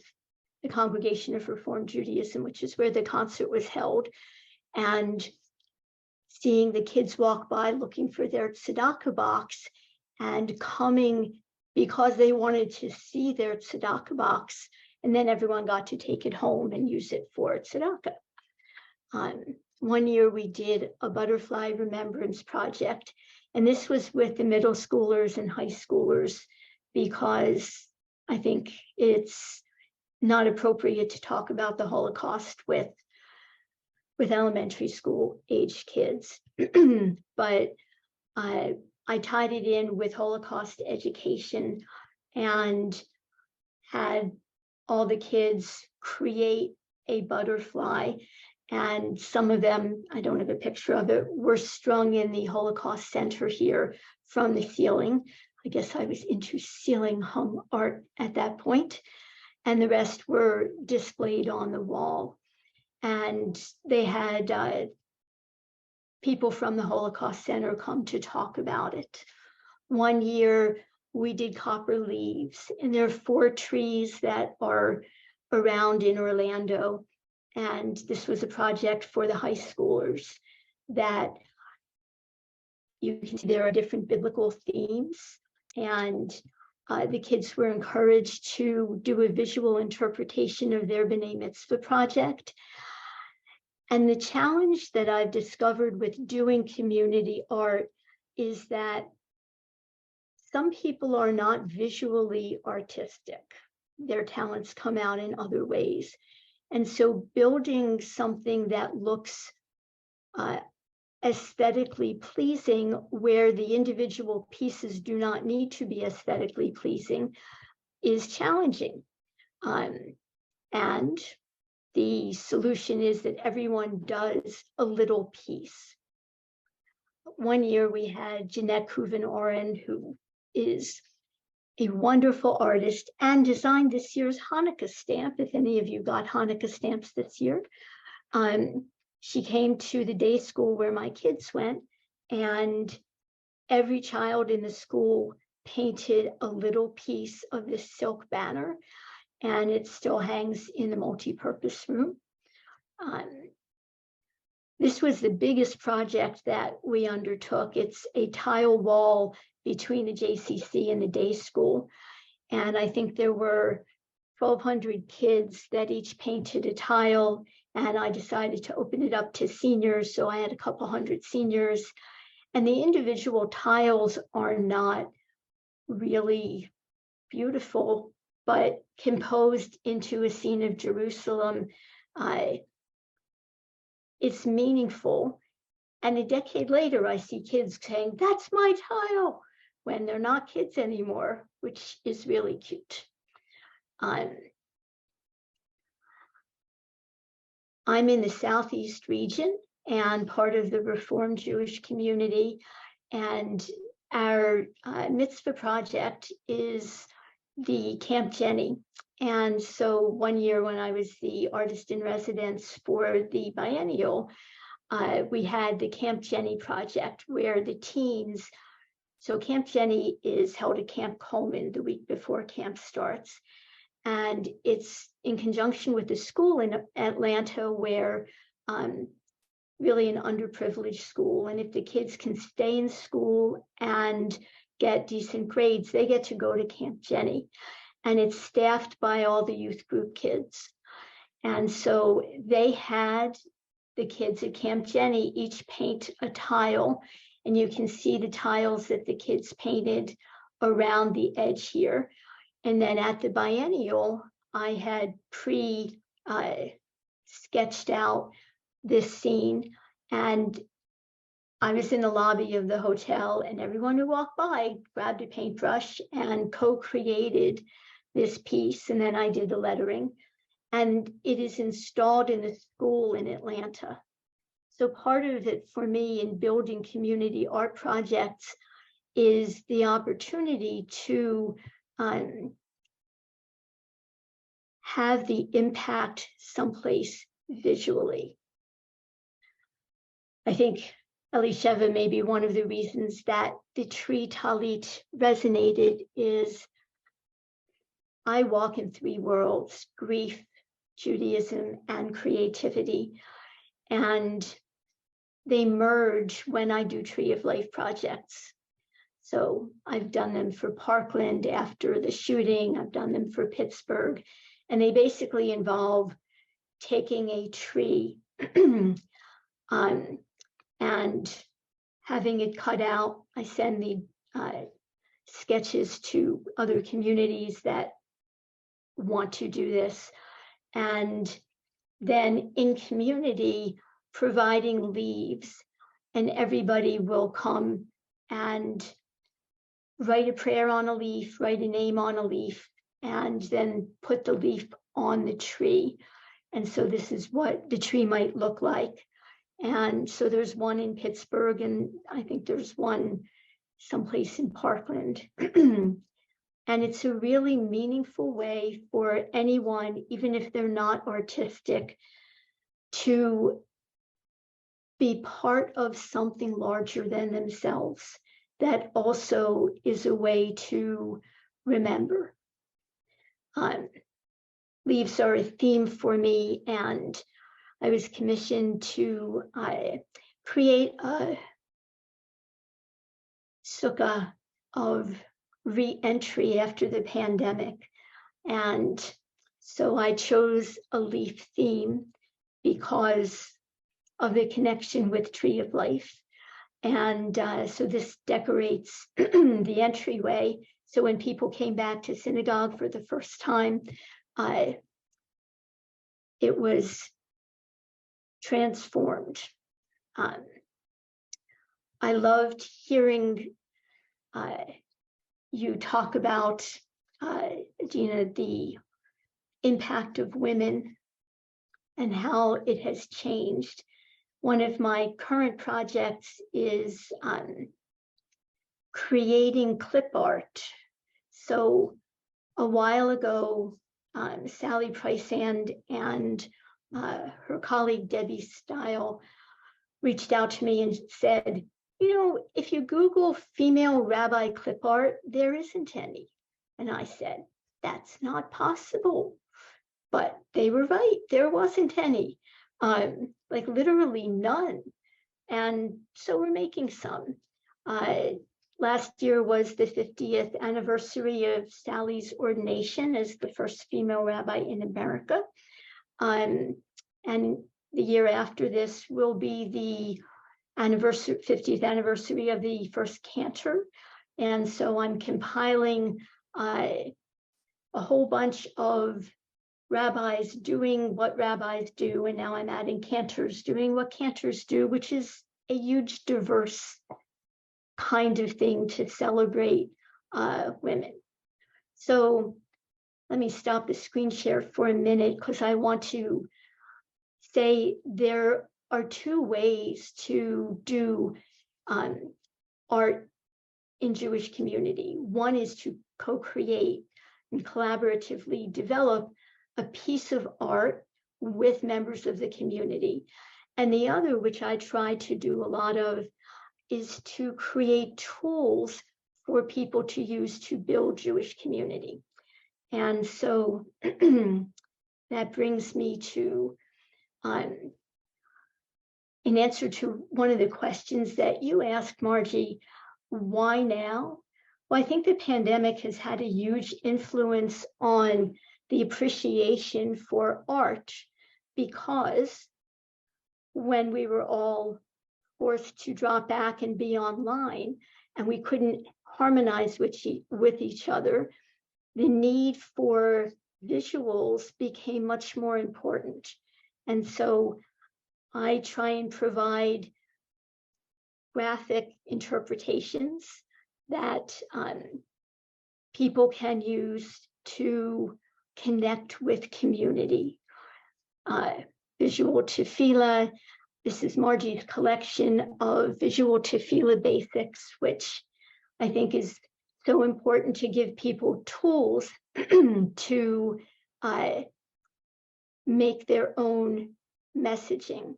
the Congregation of Reformed Judaism, which is where the concert was held. And seeing the kids walk by looking for their tzedakah box and coming because they wanted to see their tzedakah box, and then everyone got to take it home and use it for tzedakah. One year we did a butterfly remembrance project, and this was with the middle schoolers and high schoolers, because I think it's not appropriate to talk about the Holocaust with elementary school age kids. But I tied it in with Holocaust education and had all the kids create a butterfly, and some of them, I don't have a picture of it, were strung in the Holocaust Center here from the ceiling. I guess I was into ceiling hung art at that point, and the rest were displayed on the wall. And they had people from the Holocaust Center come to talk about it. One year we did copper leaves, and there are 4 trees that are around in Orlando. And this was a project for the high schoolers that you can see there are different biblical themes, and the kids were encouraged to do a visual interpretation of their B'nai Mitzvah project. And the challenge that I've discovered with doing community art is that some people are not visually artistic. Their talents come out in other ways. And so building something that looks aesthetically pleasing, where the individual pieces do not need to be aesthetically pleasing, is challenging. And the solution is that everyone does a little piece. One year we had Jeanette Kuvan-Oren, who is a wonderful artist and designed this year's Hanukkah stamp. If any of you got Hanukkah stamps this year, she came to the day school where my kids went, and every child in the school painted a little piece of this silk banner, and it still hangs in the multi-purpose room. This was the biggest project that we undertook. It's a tile wall between the JCC and the day school. And I think there were 1,200 kids that each painted a tile, and I decided to open it up to seniors. So I had a couple hundred seniors, and the individual tiles are not really beautiful, but composed into a scene of Jerusalem, it's meaningful. And a decade later, I see kids saying, "That's my tile," when they're not kids anymore, which is really cute. I'm in the Southeast region and part of the Reformed Jewish community, and our mitzvah project is the Camp Jenny. And so one year when I was the artist in residence for the biennial, we had the Camp Jenny project where the teens, so Camp Jenny is held at Camp Coleman the week before camp starts. And it's in conjunction with the school in Atlanta where really an underprivileged school. And if the kids can stay in school and get decent grades, they get to go to Camp Jenny. And it's staffed by all the youth group kids. And so they had the kids at Camp Jenny each paint a tile. And you can see the tiles that the kids painted around the edge here. And then at the biennial, I had sketched out this scene, and I was in the lobby of the hotel, and everyone who walked by grabbed a paintbrush and co-created this piece. And then I did the lettering, and it is installed in a school in Atlanta. So part of it for me in building community art projects is the opportunity to have the impact someplace visually. I think Elizheva, maybe one of the reasons that the tree talit resonated is I walk in three worlds: grief, Judaism, and creativity. And they merge when I do Tree of Life projects. So I've done them for Parkland after the shooting. I've done them for Pittsburgh. And they basically involve taking a tree and having it cut out. I send the sketches to other communities that want to do this. And then in community, providing leaves, and everybody will come and write a prayer on a leaf, write a name on a leaf, and then put the leaf on the tree. And so this is what the tree might look like. And so there's one in Pittsburgh, and I think there's one someplace in Parkland. And it's a really meaningful way for anyone, even if they're not artistic, to be part of something larger than themselves that also is a way to remember. Leaves are a theme for me, and I was commissioned to create a sukkah of re-entry after the pandemic. And so I chose a leaf theme because of the connection with Tree of Life. And so this decorates the entryway. So when people came back to synagogue for the first time, it was transformed. I loved hearing you talk about, Adina, the impact of women and how it has changed. One of my current projects is creating clip art. So a while ago, Sally Price-Sand and her colleague Debbie Stile reached out to me and said, if you Google female rabbi clip art, there isn't any. And I said, that's not possible. But they were right. There wasn't any, like literally none. And so we're making some. Last year was the 50th anniversary of Sally's ordination as the first female rabbi in America. And the year after this will be the 50th anniversary of the first cantor. And so I'm compiling a whole bunch of rabbis doing what rabbis do, and now I'm adding cantors doing what cantors do, which is a huge diverse kind of thing to celebrate women. So let me stop the screen share for a minute because I want to say there are two ways to do art in Jewish community. One is to co-create and collaboratively develop a piece of art with members of the community. And the other, which I try to do a lot of, is to create tools for people to use to build Jewish community. And so that brings me to, in answer to one of the questions that you asked, Margie, why now? Well, I think the pandemic has had a huge influence on the appreciation for art, because when we were all forced to drop back and be online and we couldn't harmonize with each other, the need for visuals became much more important. And so I try and provide graphic interpretations that people can use to connect with community. Visual tefillah. This is Margie's collection of visual tefillah basics, which I think is so important to give people tools to make their own messaging.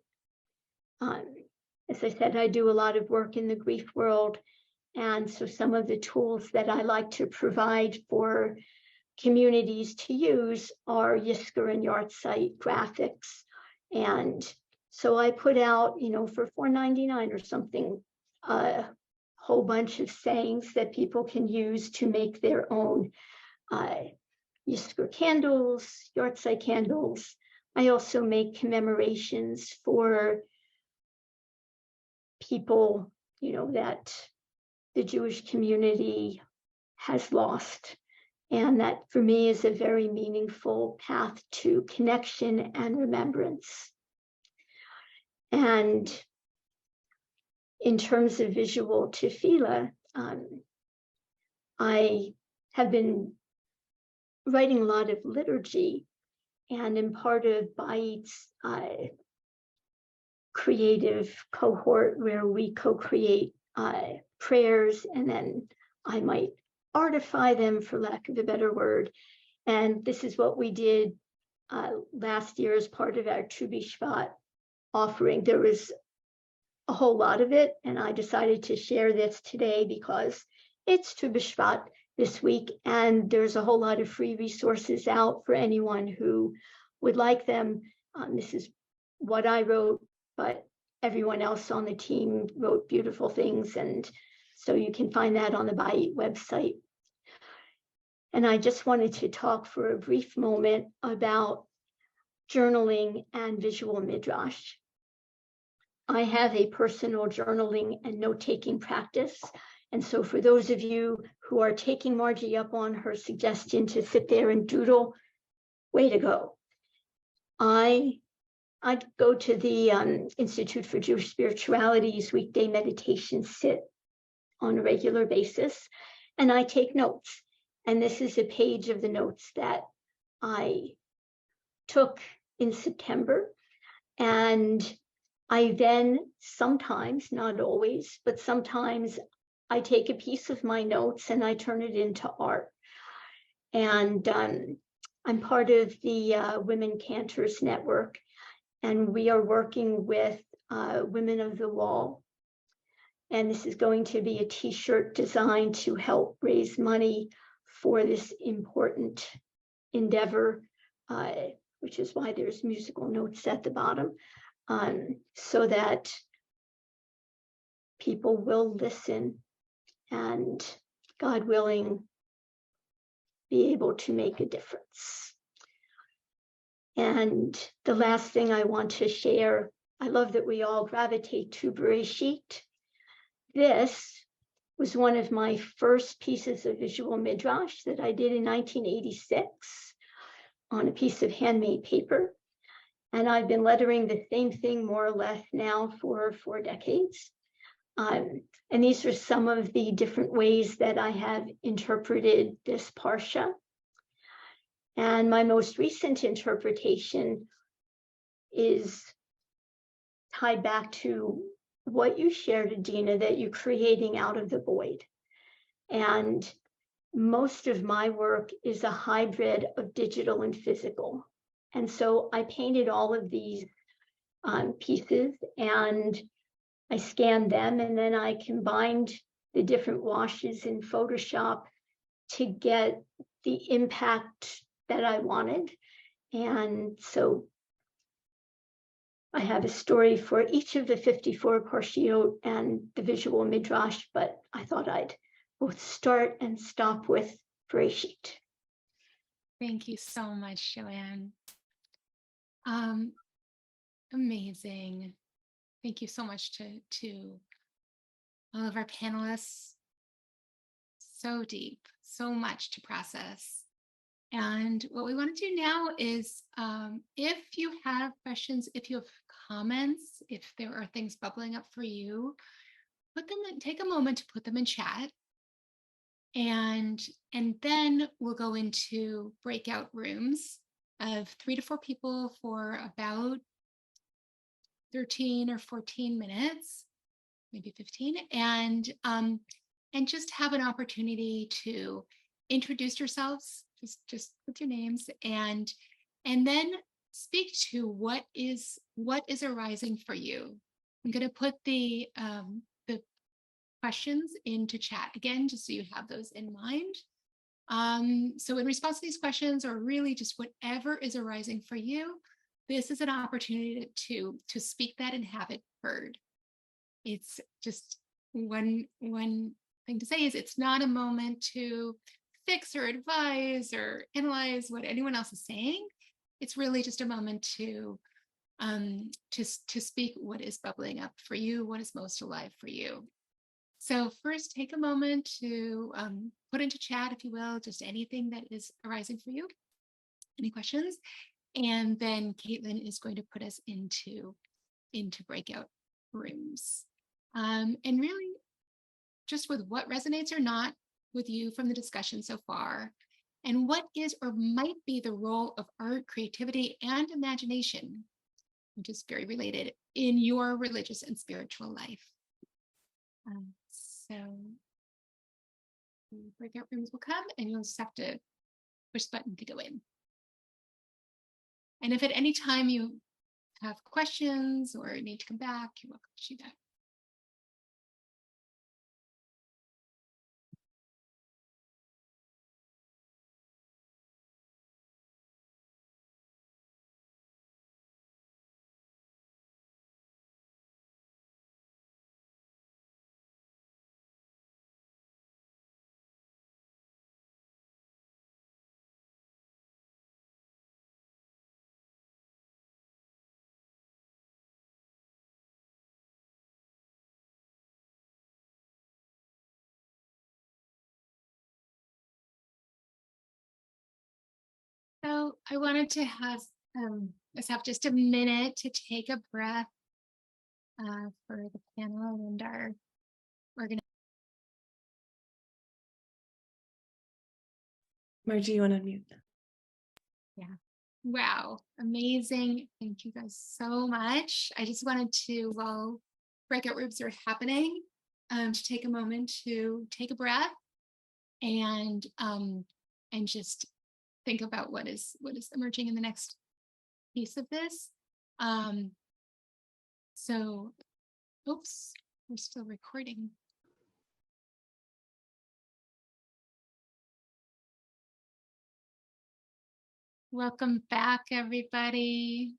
As I said, I do a lot of work in the grief world. And so some of the tools that I like to provide for communities to use are Yizkor and Yahrzeit graphics. And so I put out, for $4.99 or something, a whole bunch of sayings that people can use to make their own Yizkor candles, Yahrzeit candles. I also make commemorations for people, that the Jewish community has lost. And that for me is a very meaningful path to connection and remembrance. And in terms of visual tefillah, I have been writing a lot of liturgy, and am part of Bait's creative cohort where we co-create prayers, and then I might artify them, for lack of a better word. And this is what we did last year as part of our Tu B'Shvat offering. There was a whole lot of it, and I decided to share this today because it's Tu B'Shvat this week, and there's a whole lot of free resources out for anyone who would like them. This is what I wrote, but everyone else on the team wrote beautiful things, and so you can find that on the Bait website. And I just wanted to talk for a brief moment about journaling and visual midrash. I have a personal journaling and note-taking practice. And so for those of you who are taking Margie up on her suggestion to sit there and doodle, way to go. I go to the Institute for Jewish Spirituality's weekday meditation sit on a regular basis, and I take notes. And this is a page of the notes that I took in September. And I then sometimes, not always, but sometimes I take a piece of my notes and I turn it into art. And I'm part of the Women Cantors Network, and we are working with Women of the Wall. And this is going to be a t-shirt designed to help raise money for this important endeavor, which is why there's musical notes at the bottom, so that people will listen and, God willing, be able to make a difference. And the last thing I want to share, I love that we all gravitate to Bereshit. This was one of my first pieces of visual midrash that I did in 1986 on a piece of handmade paper. And I've been lettering the same thing more or less now for 4 decades. And these are some of the different ways that I have interpreted this parsha. And my most recent interpretation is tied back to what you shared, Adina, that you're creating out of the void. And most of my work is a hybrid of digital and physical. And so I painted all of these pieces and I scanned them, and then I combined the different washes in Photoshop to get the impact that I wanted. And so I have a story for each of the 54 parshiot and the visual midrash, but I thought I'd both start and stop with Bereshit. Thank you so much, Joanne. Amazing. Thank you so much to all of our panelists. So deep, so much to process. And what we want to do now is, if you have questions, if you have comments, if there are things bubbling up for you, put them in, take a moment to put them in chat. And then we'll go into breakout rooms of 3 to 4 people for about 13 or 14 minutes, maybe 15, and just have an opportunity to introduce yourselves, just with your names, and then speak to what is arising for you. I'm going to put the questions into chat again, just so you have those in mind. So in response to these questions, or really just whatever is arising for you, this is an opportunity to speak that and have it heard. It's just one thing to say is it's not a moment to fix or advise or analyze what anyone else is saying. It's really just a moment to speak what is bubbling up for you, what is most alive for you. So first, take a moment to put into chat, if you will, just anything that is arising for you. Any questions? And then Caitlin is going to put us into breakout rooms. And really, just with what resonates or not with you from the discussion so far, and what is or might be the role of art, creativity, and imagination, which is very related, in your religious and spiritual life. So breakout rooms will come, and you'll just have to push the button to go in. And if at any time you have questions or need to come back, you're welcome to do that. So I wanted to have us have just a minute to take a breath for the panel and our organization. Margie, you want to unmute? Yeah. Wow. Amazing. Thank you guys so much. I just wanted to, while breakout rooms are happening, to take a moment to take a breath and just think about what is emerging in the next piece of this. So, oops, We're still recording. Welcome back, everybody.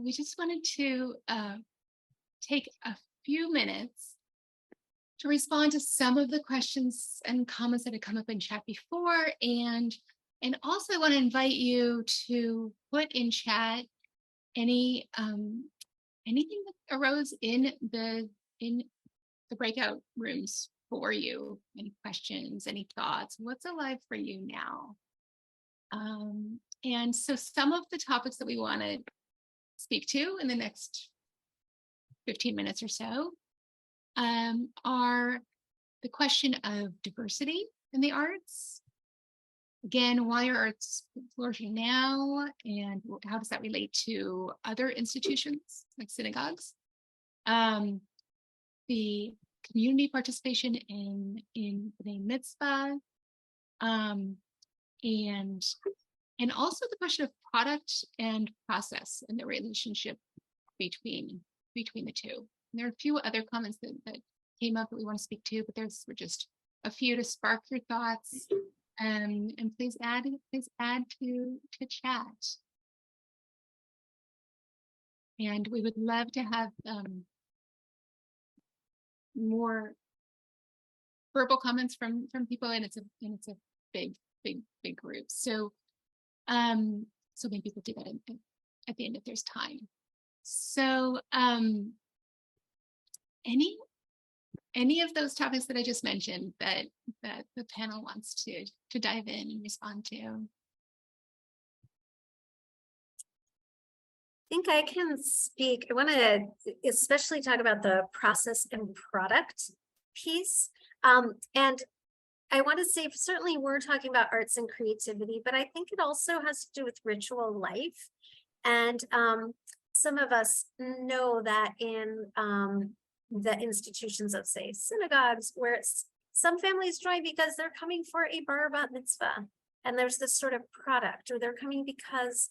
We just wanted to take a few minutes to respond to some of the questions and comments that had come up in chat before, and also I want to invite you to put in chat any anything that arose in the breakout rooms for you, any questions, any thoughts, what's alive for you now. And so some of the topics that we want to speak to in the next 15 minutes or so are the question of diversity in the arts. Again, why are arts flourishing now, and how does that relate to other institutions like synagogues? The community participation in B'nai Mitzvah, and also the question of product and process and the relationship between the two. And there are a few other comments that came up that we want to speak to, but there's just a few to spark your thoughts. And please add to chat. And we would love to have more verbal comments from people, and it's a big group. So maybe we'll do that at the end if there's time. So any of those topics that I just mentioned that the panel wants to dive in and respond to? I think I can speak. I want to especially talk about the process and product piece. And I want to say, certainly we're talking about arts and creativity, but I think it also has to do with ritual life. And some of us know that in the institutions of, say, synagogues, where some families join because they're coming for a bar bat mitzvah, and there's this sort of product, or they're coming because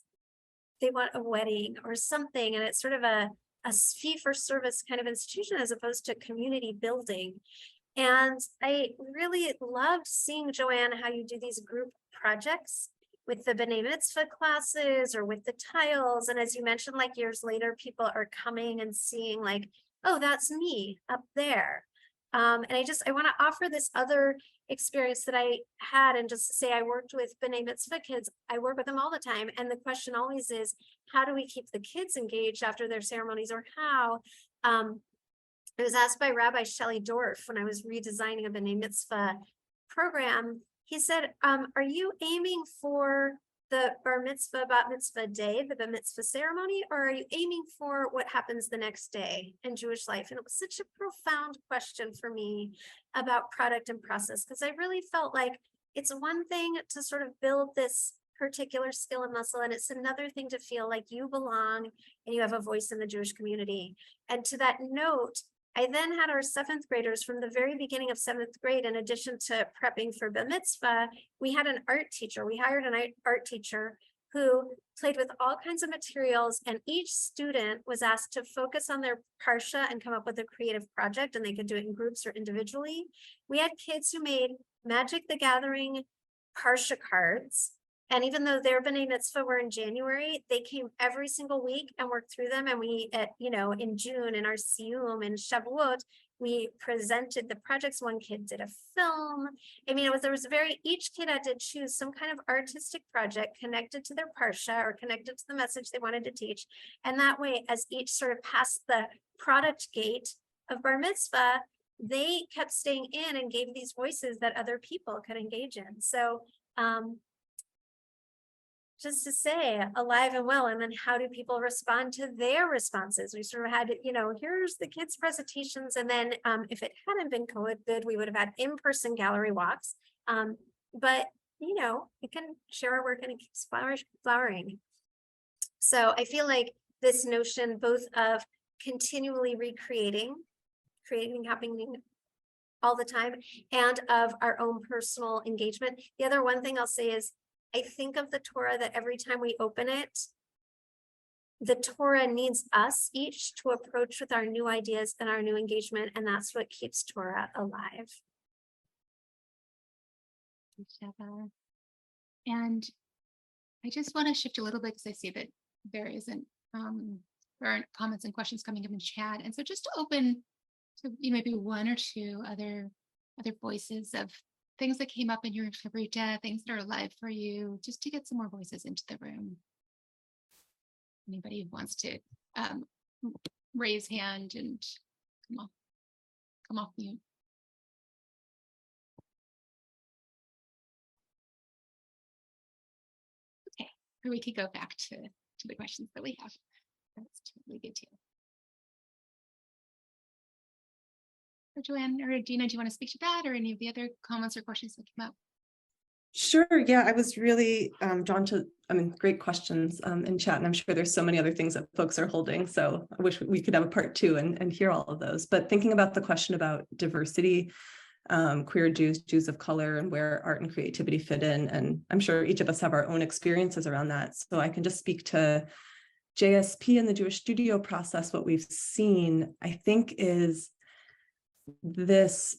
they want a wedding or something, and it's sort of a fee-for-service kind of institution as opposed to community building. And I really loved seeing, Joanne, how you do these group projects with the B'nai Mitzvah classes or with the tiles. And as you mentioned, like years later, people are coming and seeing like, oh, that's me up there. And I want to offer this other experience that I had, and just say I worked with B'nai Mitzvah kids. I work with them all the time. And the question always is, how do we keep the kids engaged after their ceremonies, or how? I was asked by Rabbi Shelley Dorff when I was redesigning a B'nai Mitzvah program. He said, are you aiming for the bar mitzvah, bat mitzvah day, the bar mitzvah ceremony, or are you aiming for what happens the next day in Jewish life? And it was such a profound question for me about product and process, because I really felt like it's one thing to sort of build this particular skill and muscle, and it's another thing to feel like you belong and you have a voice in the Jewish community. And to that note, I then had our 7th graders from the very beginning of 7th grade, in addition to prepping for Bar Mitzvah, we had an art teacher. We hired an art teacher who played with all kinds of materials, and each student was asked to focus on their parsha and come up with a creative project, and they could do it in groups or individually. We had kids who made Magic the Gathering parsha cards. And even though their B'nai Mitzvah were in January, they came every single week and worked through them. And we, in June, in our Siyum and Shavuot, we presented the projects. One kid did a film. I mean, each kid had to choose some kind of artistic project connected to their parsha or connected to the message they wanted to teach. And that way, as each sort of passed the product gate of Bar Mitzvah, they kept staying in and gave these voices that other people could engage in. So, just to say, alive and well, and then how do people respond to their responses? We sort of had, here's the kids' presentations, and then if it hadn't been COVID, we would have had in-person gallery walks. But we can share our work and it keeps flowering. So I feel like this notion both of continually creating happening all the time, and of our own personal engagement. The other one thing I'll say is, I think of the Torah that every time we open it, the Torah needs us each to approach with our new ideas and our new engagement, and that's what keeps Torah alive. And I just want to shift a little bit because I see that there aren't comments and questions coming up in chat, and so just to open to maybe one or two other voices of things that came up in your Shabrita, things that are alive for you, just to get some more voices into the room. Anybody who wants to raise hand and come off mute. Okay, or we could go back to the questions that we have. That's totally good too. Or Joanne or Adina, do you want to speak to that or any of the other comments or questions that came up? Sure. Yeah, I was really drawn to, great questions in chat, and I'm sure there's so many other things that folks are holding. So I wish we could have a part two and hear all of those. But thinking about the question about diversity, queer Jews, Jews of color, and where art and creativity fit in. And I'm sure each of us have our own experiences around that. So I can just speak to JSP and the Jewish studio process. What we've seen, I think, is this,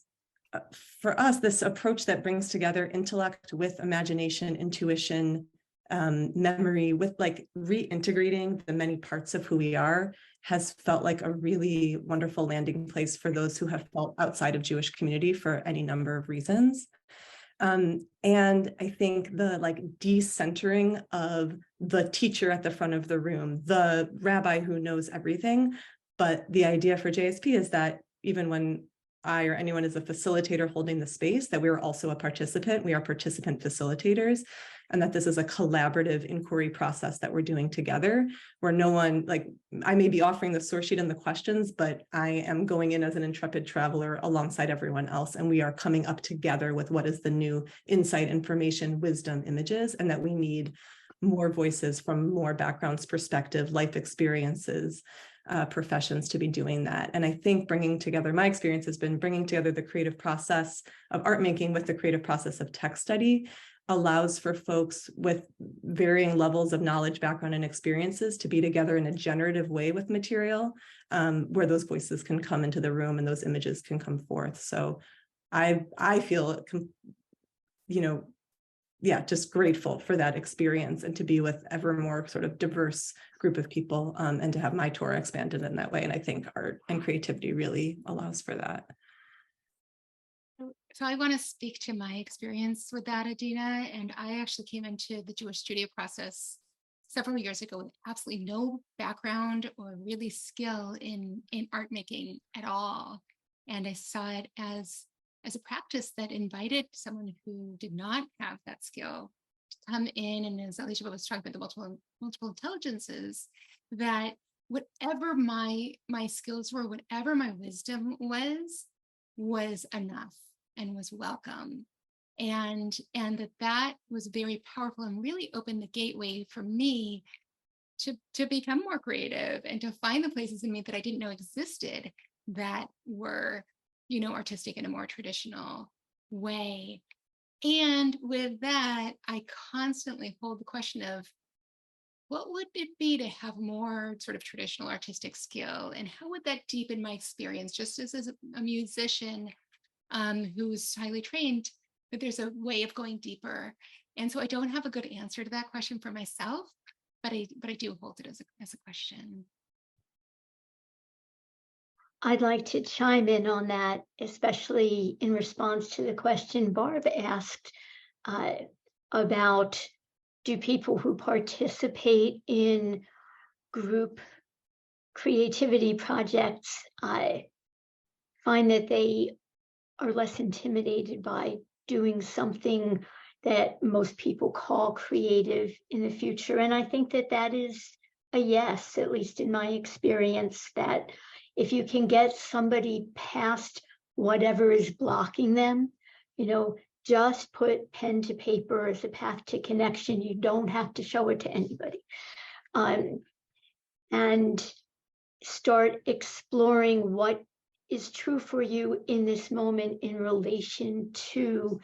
for us, this approach that brings together intellect with imagination, intuition, memory, with like reintegrating the many parts of who we are, has felt like a really wonderful landing place for those who have felt outside of Jewish community for any number of reasons. And I think the like decentering of the teacher at the front of the room, the rabbi who knows everything, but the idea for JSP is that even when I or anyone is a facilitator holding the space, that we are also a participant. We are participant facilitators, and that this is a collaborative inquiry process that we're doing together, where no one, like, I may be offering the source sheet and the questions, but I am going in as an intrepid traveler alongside everyone else, and we are coming up together with what is the new insight, information, wisdom, images, and that we need more voices from more backgrounds, perspective, life experiences, professions to be doing that. And I think bringing together, my experience has been bringing together the creative process of art making with the creative process of text study allows for folks with varying levels of knowledge, background, and experiences to be together in a generative way with material, where those voices can come into the room and those images can come forth. So I feel, just grateful for that experience and to be with ever more sort of diverse group of people, and to have my Torah expanded in that way. And I think art and creativity really allows for that. So I want to speak to my experience with that, Adina. And I actually came into the Jewish studio process several years ago with absolutely no background or really skill in art making at all. And I saw it as a practice that invited someone who did not have that skill to come in, and as Elizheva was talking about the multiple intelligences, that whatever my skills were, whatever my wisdom was enough and was welcome. And that was very powerful and really opened the gateway for me to become more creative and to find the places in me that I didn't know existed that were, artistic in a more traditional way. And with that, I constantly hold the question of what would it be to have more sort of traditional artistic skill, and how would that deepen my experience just as a musician who's highly trained, that there's a way of going deeper. And so I don't have a good answer to that question for myself, but I do hold it as a question. I'd like to chime in on that, especially in response to the question Barb asked about, do people who participate in group creativity projects find that they are less intimidated by doing something that most people call creative in the future? And I think that is a yes, at least in my experience, that if you can get somebody past whatever is blocking them, just put pen to paper as a path to connection. You don't have to show it to anybody. And start exploring what is true for you in this moment in relation to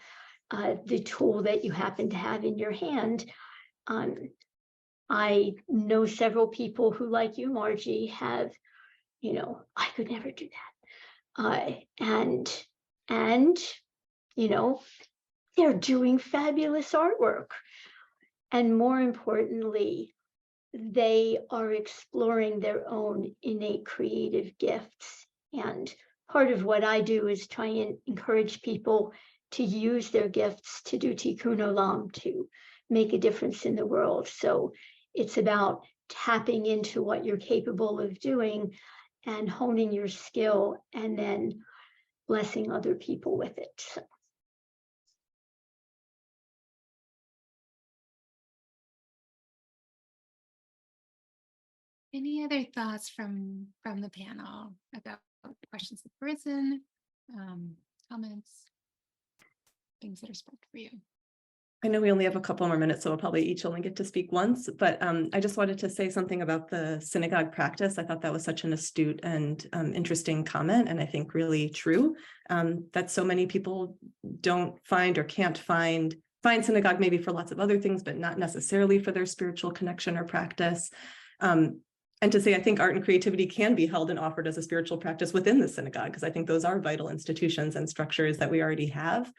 the tool that you happen to have in your hand. I know several people who, like you, Margie, have, I could never do that. And, they're doing fabulous artwork. And more importantly, they are exploring their own innate creative gifts. And part of what I do is try and encourage people to use their gifts to do tikkun olam, to make a difference in the world. So it's about tapping into what you're capable of doing and honing your skill and then blessing other people with it. So. Any other thoughts from the panel about questions that have arisen, comments, things that are sparked for you? I know we only have a couple more minutes, so we'll probably each only get to speak once, but I just wanted to say something about the synagogue practice. I thought that was such an astute and interesting comment, and I think really true, that so many people don't find or can't find synagogue maybe for lots of other things, but not necessarily for their spiritual connection or practice. And to say, I think art and creativity can be held and offered as a spiritual practice within the synagogue, because I think those are vital institutions and structures that we already have.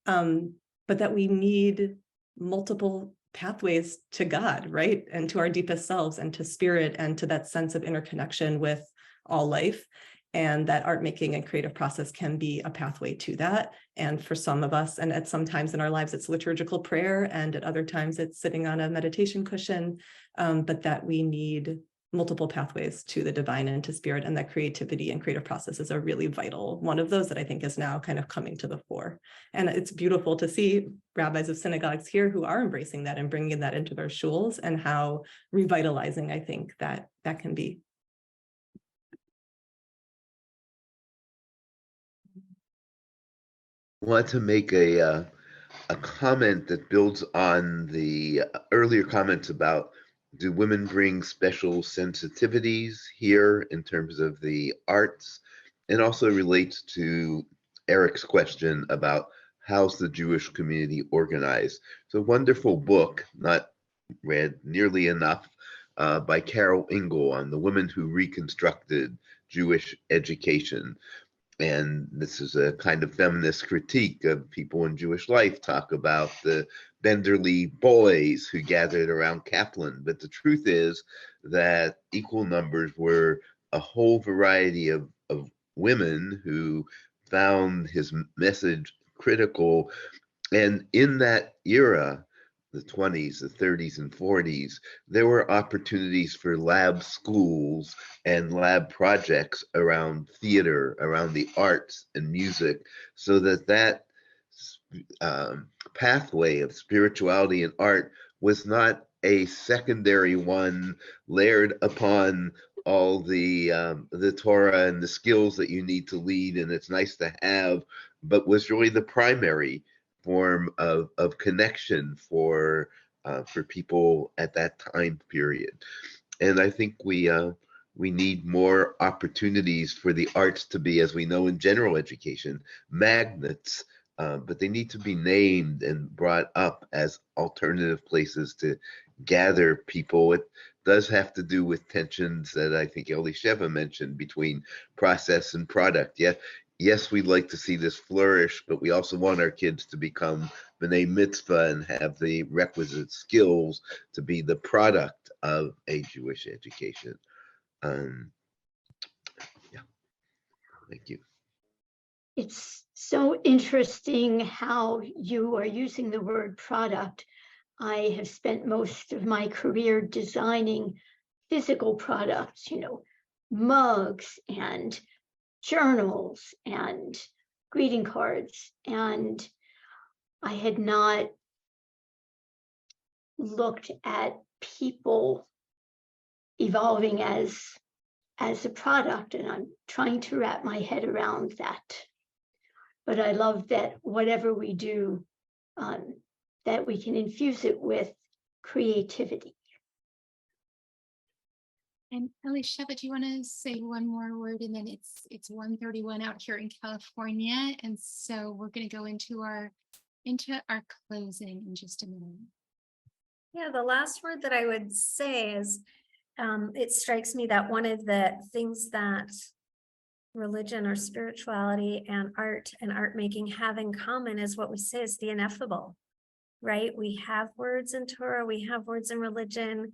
But that we need multiple pathways to God, right? And to our deepest selves and to spirit and to that sense of interconnection with all life. And that art making and creative process can be a pathway to that. And for some of us, and at some times in our lives, it's liturgical prayer, and at other times it's sitting on a meditation cushion, but that we need multiple pathways to the divine and to spirit, and that creativity and creative process is a really vital one of those that I think is now kind of coming to the fore. And it's beautiful to see rabbis of synagogues here who are embracing that and bringing that into their shuls, and how revitalizing I think that can be. I want to make a comment that builds on the earlier comments about, do women bring special sensitivities here in terms of the arts, and also relates to Eric's question about how's the Jewish community organized. It's a wonderful book, not read nearly enough, by Carol Ingle on the women who reconstructed Jewish education. And this is a kind of feminist critique of people in Jewish life, talk about the Benderly boys who gathered around Kaplan. But the truth is that equal numbers were a whole variety of women who found his message critical. And in that era, the 20s, the 30s, and 40s, there were opportunities for lab schools and lab projects around theater, around the arts and music, so that pathway of spirituality and art was not a secondary one layered upon all the Torah and the skills that you need to lead, and it's nice to have, but was really the primary form of connection for people at that time period. And I think we need more opportunities for the arts to be, as we know in general education, magnets, but they need to be named and brought up as alternative places to gather people. It does have to do with tensions that I think Elizheva mentioned between process and product. Yes, we'd like to see this flourish, but we also want our kids to become B'nai Mitzvah and have the requisite skills to be the product of a Jewish education. Yeah, thank you. It's so interesting how you are using the word product. I have spent most of my career designing physical products, mugs and journals and greeting cards. And I had not looked at people evolving as a product, and I'm trying to wrap my head around that. But I love that whatever we do, that we can infuse it with creativity. And Elizheva, do you want to say one more word? And then it's 1:31 out here in California, and so we're going to go into our closing in just a minute. Yeah, the last word that I would say is, it strikes me that one of the things that religion or spirituality and art making have in common is what we say is the ineffable, right? We have words in Torah, we have words in religion.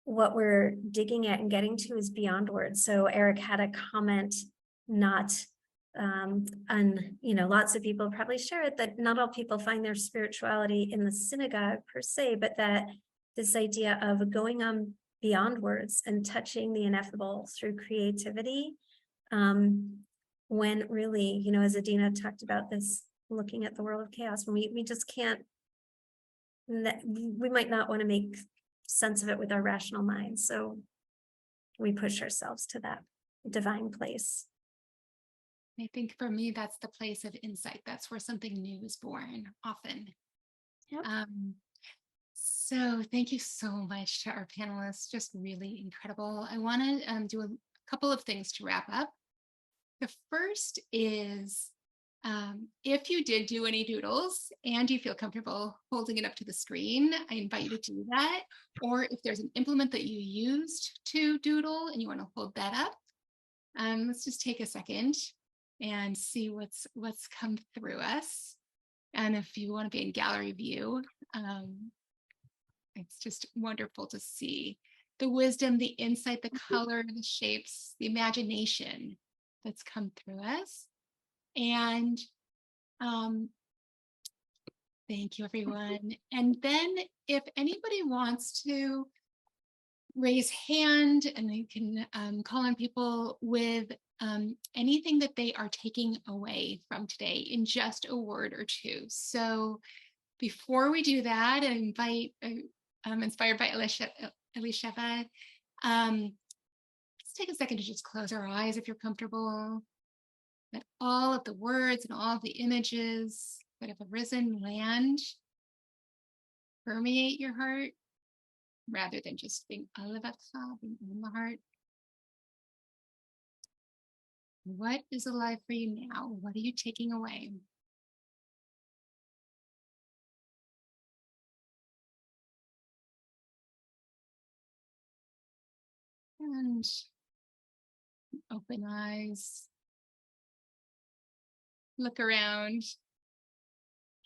What we're digging at and getting to is beyond words. So Eric had a comment, not lots of people probably share it, that not all people find their spirituality in the synagogue per se, but that this idea of going on beyond words and touching the ineffable through creativity, when really, as Adina talked about this, looking at the world of chaos, when we just can't, we might not want to make sense of it with our rational minds. So we push ourselves to that divine place. I think for me, that's the place of insight. That's where something new is born often. Yep. So thank you so much to our panelists, just really incredible. I want to do a couple of things to wrap up. The first is, if you did do any doodles and you feel comfortable holding it up to the screen, I invite you to do that. Or if there's an implement that you used to doodle and you want to hold that up, let's just take a second and see what's come through us. And if you want to be in gallery view, it's just wonderful to see the wisdom, the insight, the color, the shapes, the imagination that's come through us. And thank you, everyone. And then if anybody wants to raise hand, and they can call on people with anything that they are taking away from today in just a word or two. So before we do that, I invite, inspired by Elizheva, let's take a second to just close our eyes if you're comfortable. Let all of the words and all of the images that have arisen land, permeate your heart, rather than just being alevatcha, being in the heart. What is alive for you now? What are you taking away? And open eyes. Look around.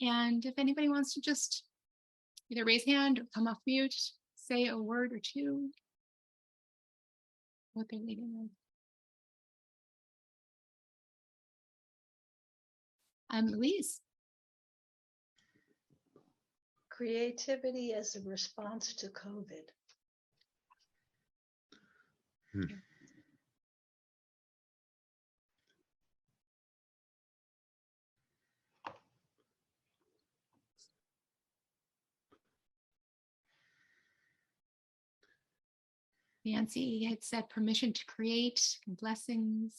And if anybody wants to just either raise hand or come off mute, say a word or two, what they're leaving with. Louise. Creativity as a response to COVID. Nancy had said permission to create, blessings.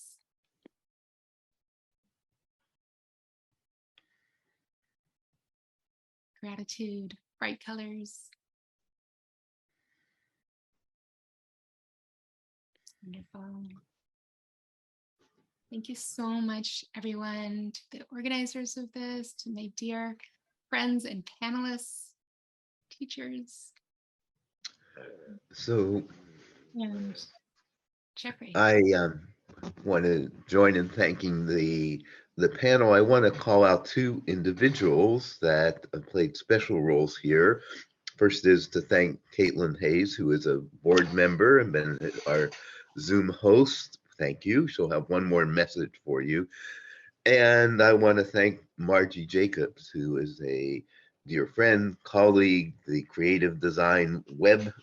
Gratitude, bright colors. Wonderful. Thank you so much, everyone, to the organizers of this, to my dear friends and panelists, teachers. So And Jeffrey. I want to join in thanking the panel. I want to call out two individuals that played special roles here. First is to thank Caitlin Hayes, who is a board member and been our Zoom host. Thank you. She'll have one more message for you. And I want to thank Margie Jacobs, who is a dear friend, colleague, the creative design web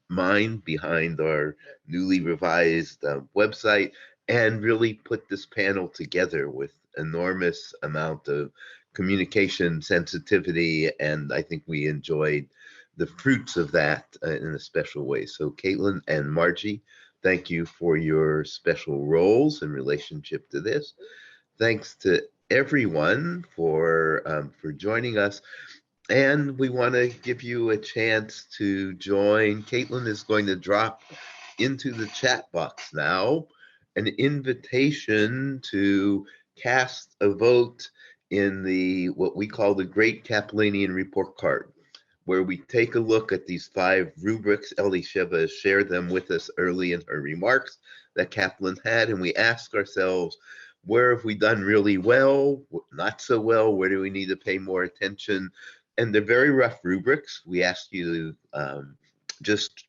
mind behind our newly revised website, and really put this panel together with enormous amount of communication sensitivity, and I think we enjoyed the fruits of that in a special way. So Caitlin and Margie, thank you for your special roles in relationship to this. Thanks to everyone for joining us. And we want to give you a chance to join. Caitlin is going to drop into the chat box now an invitation to cast a vote in the what we call the Great Kaplanian Report Card, where we take a look at these 5 rubrics. Elizheva shared them with us early in her remarks that Kaplan had, and we ask ourselves, where have we done really well, not so well, where do we need to pay more attention? And they're very rough rubrics. We ask you to just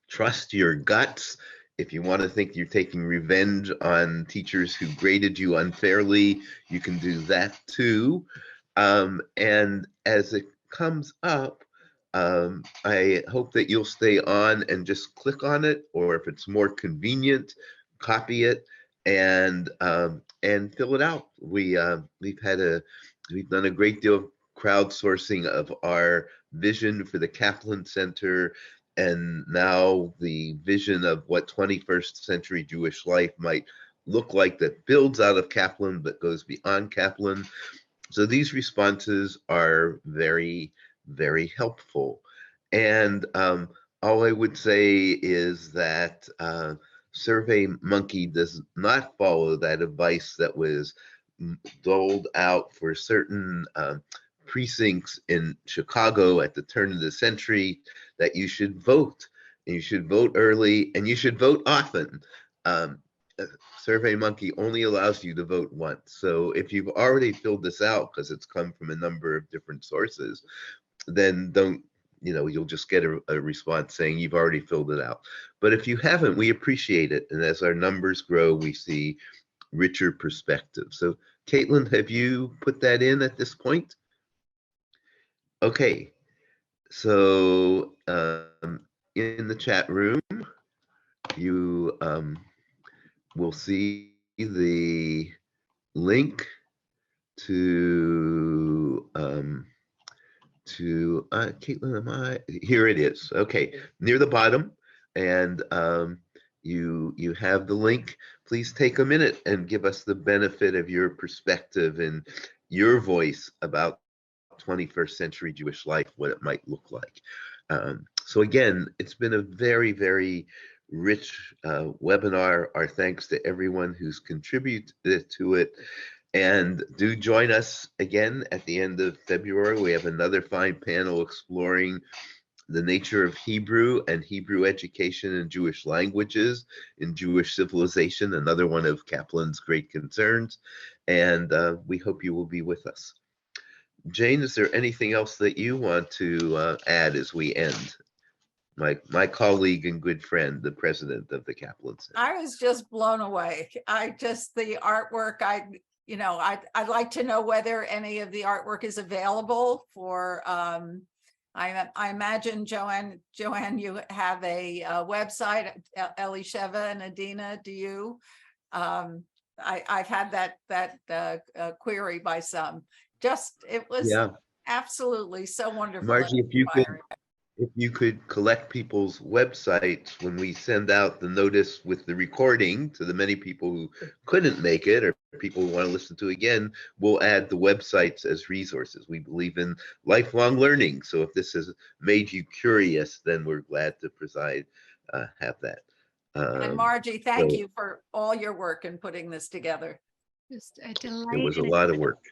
trust your guts. If you want to think you're taking revenge on teachers who graded you unfairly, you can do that too. And as it comes up, I hope that you'll stay on and just click on it, or if it's more convenient, copy it and fill it out. We've done a great deal of crowdsourcing of our vision for the Kaplan Center, and now the vision of what 21st century Jewish life might look like that builds out of Kaplan but goes beyond Kaplan. So these responses are very, very helpful. And all I would say is that SurveyMonkey does not follow that advice that was doled out for certain precincts in Chicago at the turn of the century, that you should vote, and you should vote early, and you should vote often. SurveyMonkey only allows you to vote once. So if you've already filled this out, because it's come from a number of different sources, then don't, you'll just get a response saying you've already filled it out. But if you haven't, we appreciate it. And as our numbers grow, we see richer perspective. So Caitlin, have you put that in at this point? Okay, so in the chat room, you will see the link to Caitlin, here it is. Okay, near the bottom, and you have the link. Please take a minute and give us the benefit of your perspective and your voice about 21st century Jewish life, what it might look like. So again, it's been a very, very rich webinar. Our thanks to everyone who's contributed to it. And do join us again at the end of February. We have another fine panel exploring the nature of Hebrew and Hebrew education in Jewish languages in Jewish civilization, another one of Kaplan's great concerns. And we hope you will be with us. Jane, is there anything else that you want to add as we end? My colleague and good friend, the president of the Kaplan Center. I was just blown away. The artwork, I'd like to know whether any of the artwork is available for, I imagine, Joanne, you have a website, Elizheva and Adina, do you? I've had that query by some. It was absolutely so wonderful. Margie, if you could collect people's websites when we send out the notice with the recording to the many people who couldn't make it or people who want to listen to again, we'll add the websites as resources. We believe in lifelong learning. So if this has made you curious, then we're glad to have that. And Margie, thank you for all your work in putting this together. Just a delight. It was a lot of work.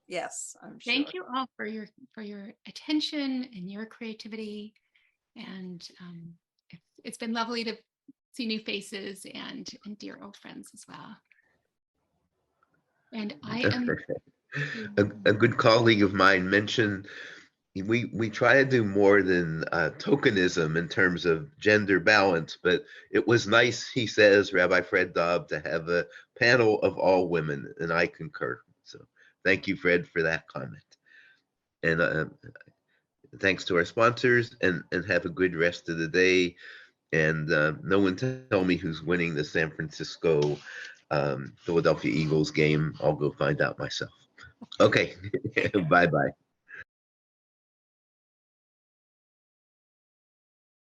Yes, I'm sure. Thank you all for your attention and your creativity, and it's been lovely to see new faces and dear old friends as well. And I am a good colleague of mine mentioned we try to do more than tokenism in terms of gender balance, but it was nice, he says, Rabbi Fred Daub, to have a panel of all women, and I concur. So thank you, Fred, for that comment. And thanks to our sponsors, and have a good rest of the day. And no one tell me who's winning the San Francisco Philadelphia Eagles game. I'll go find out myself. Okay, bye-bye.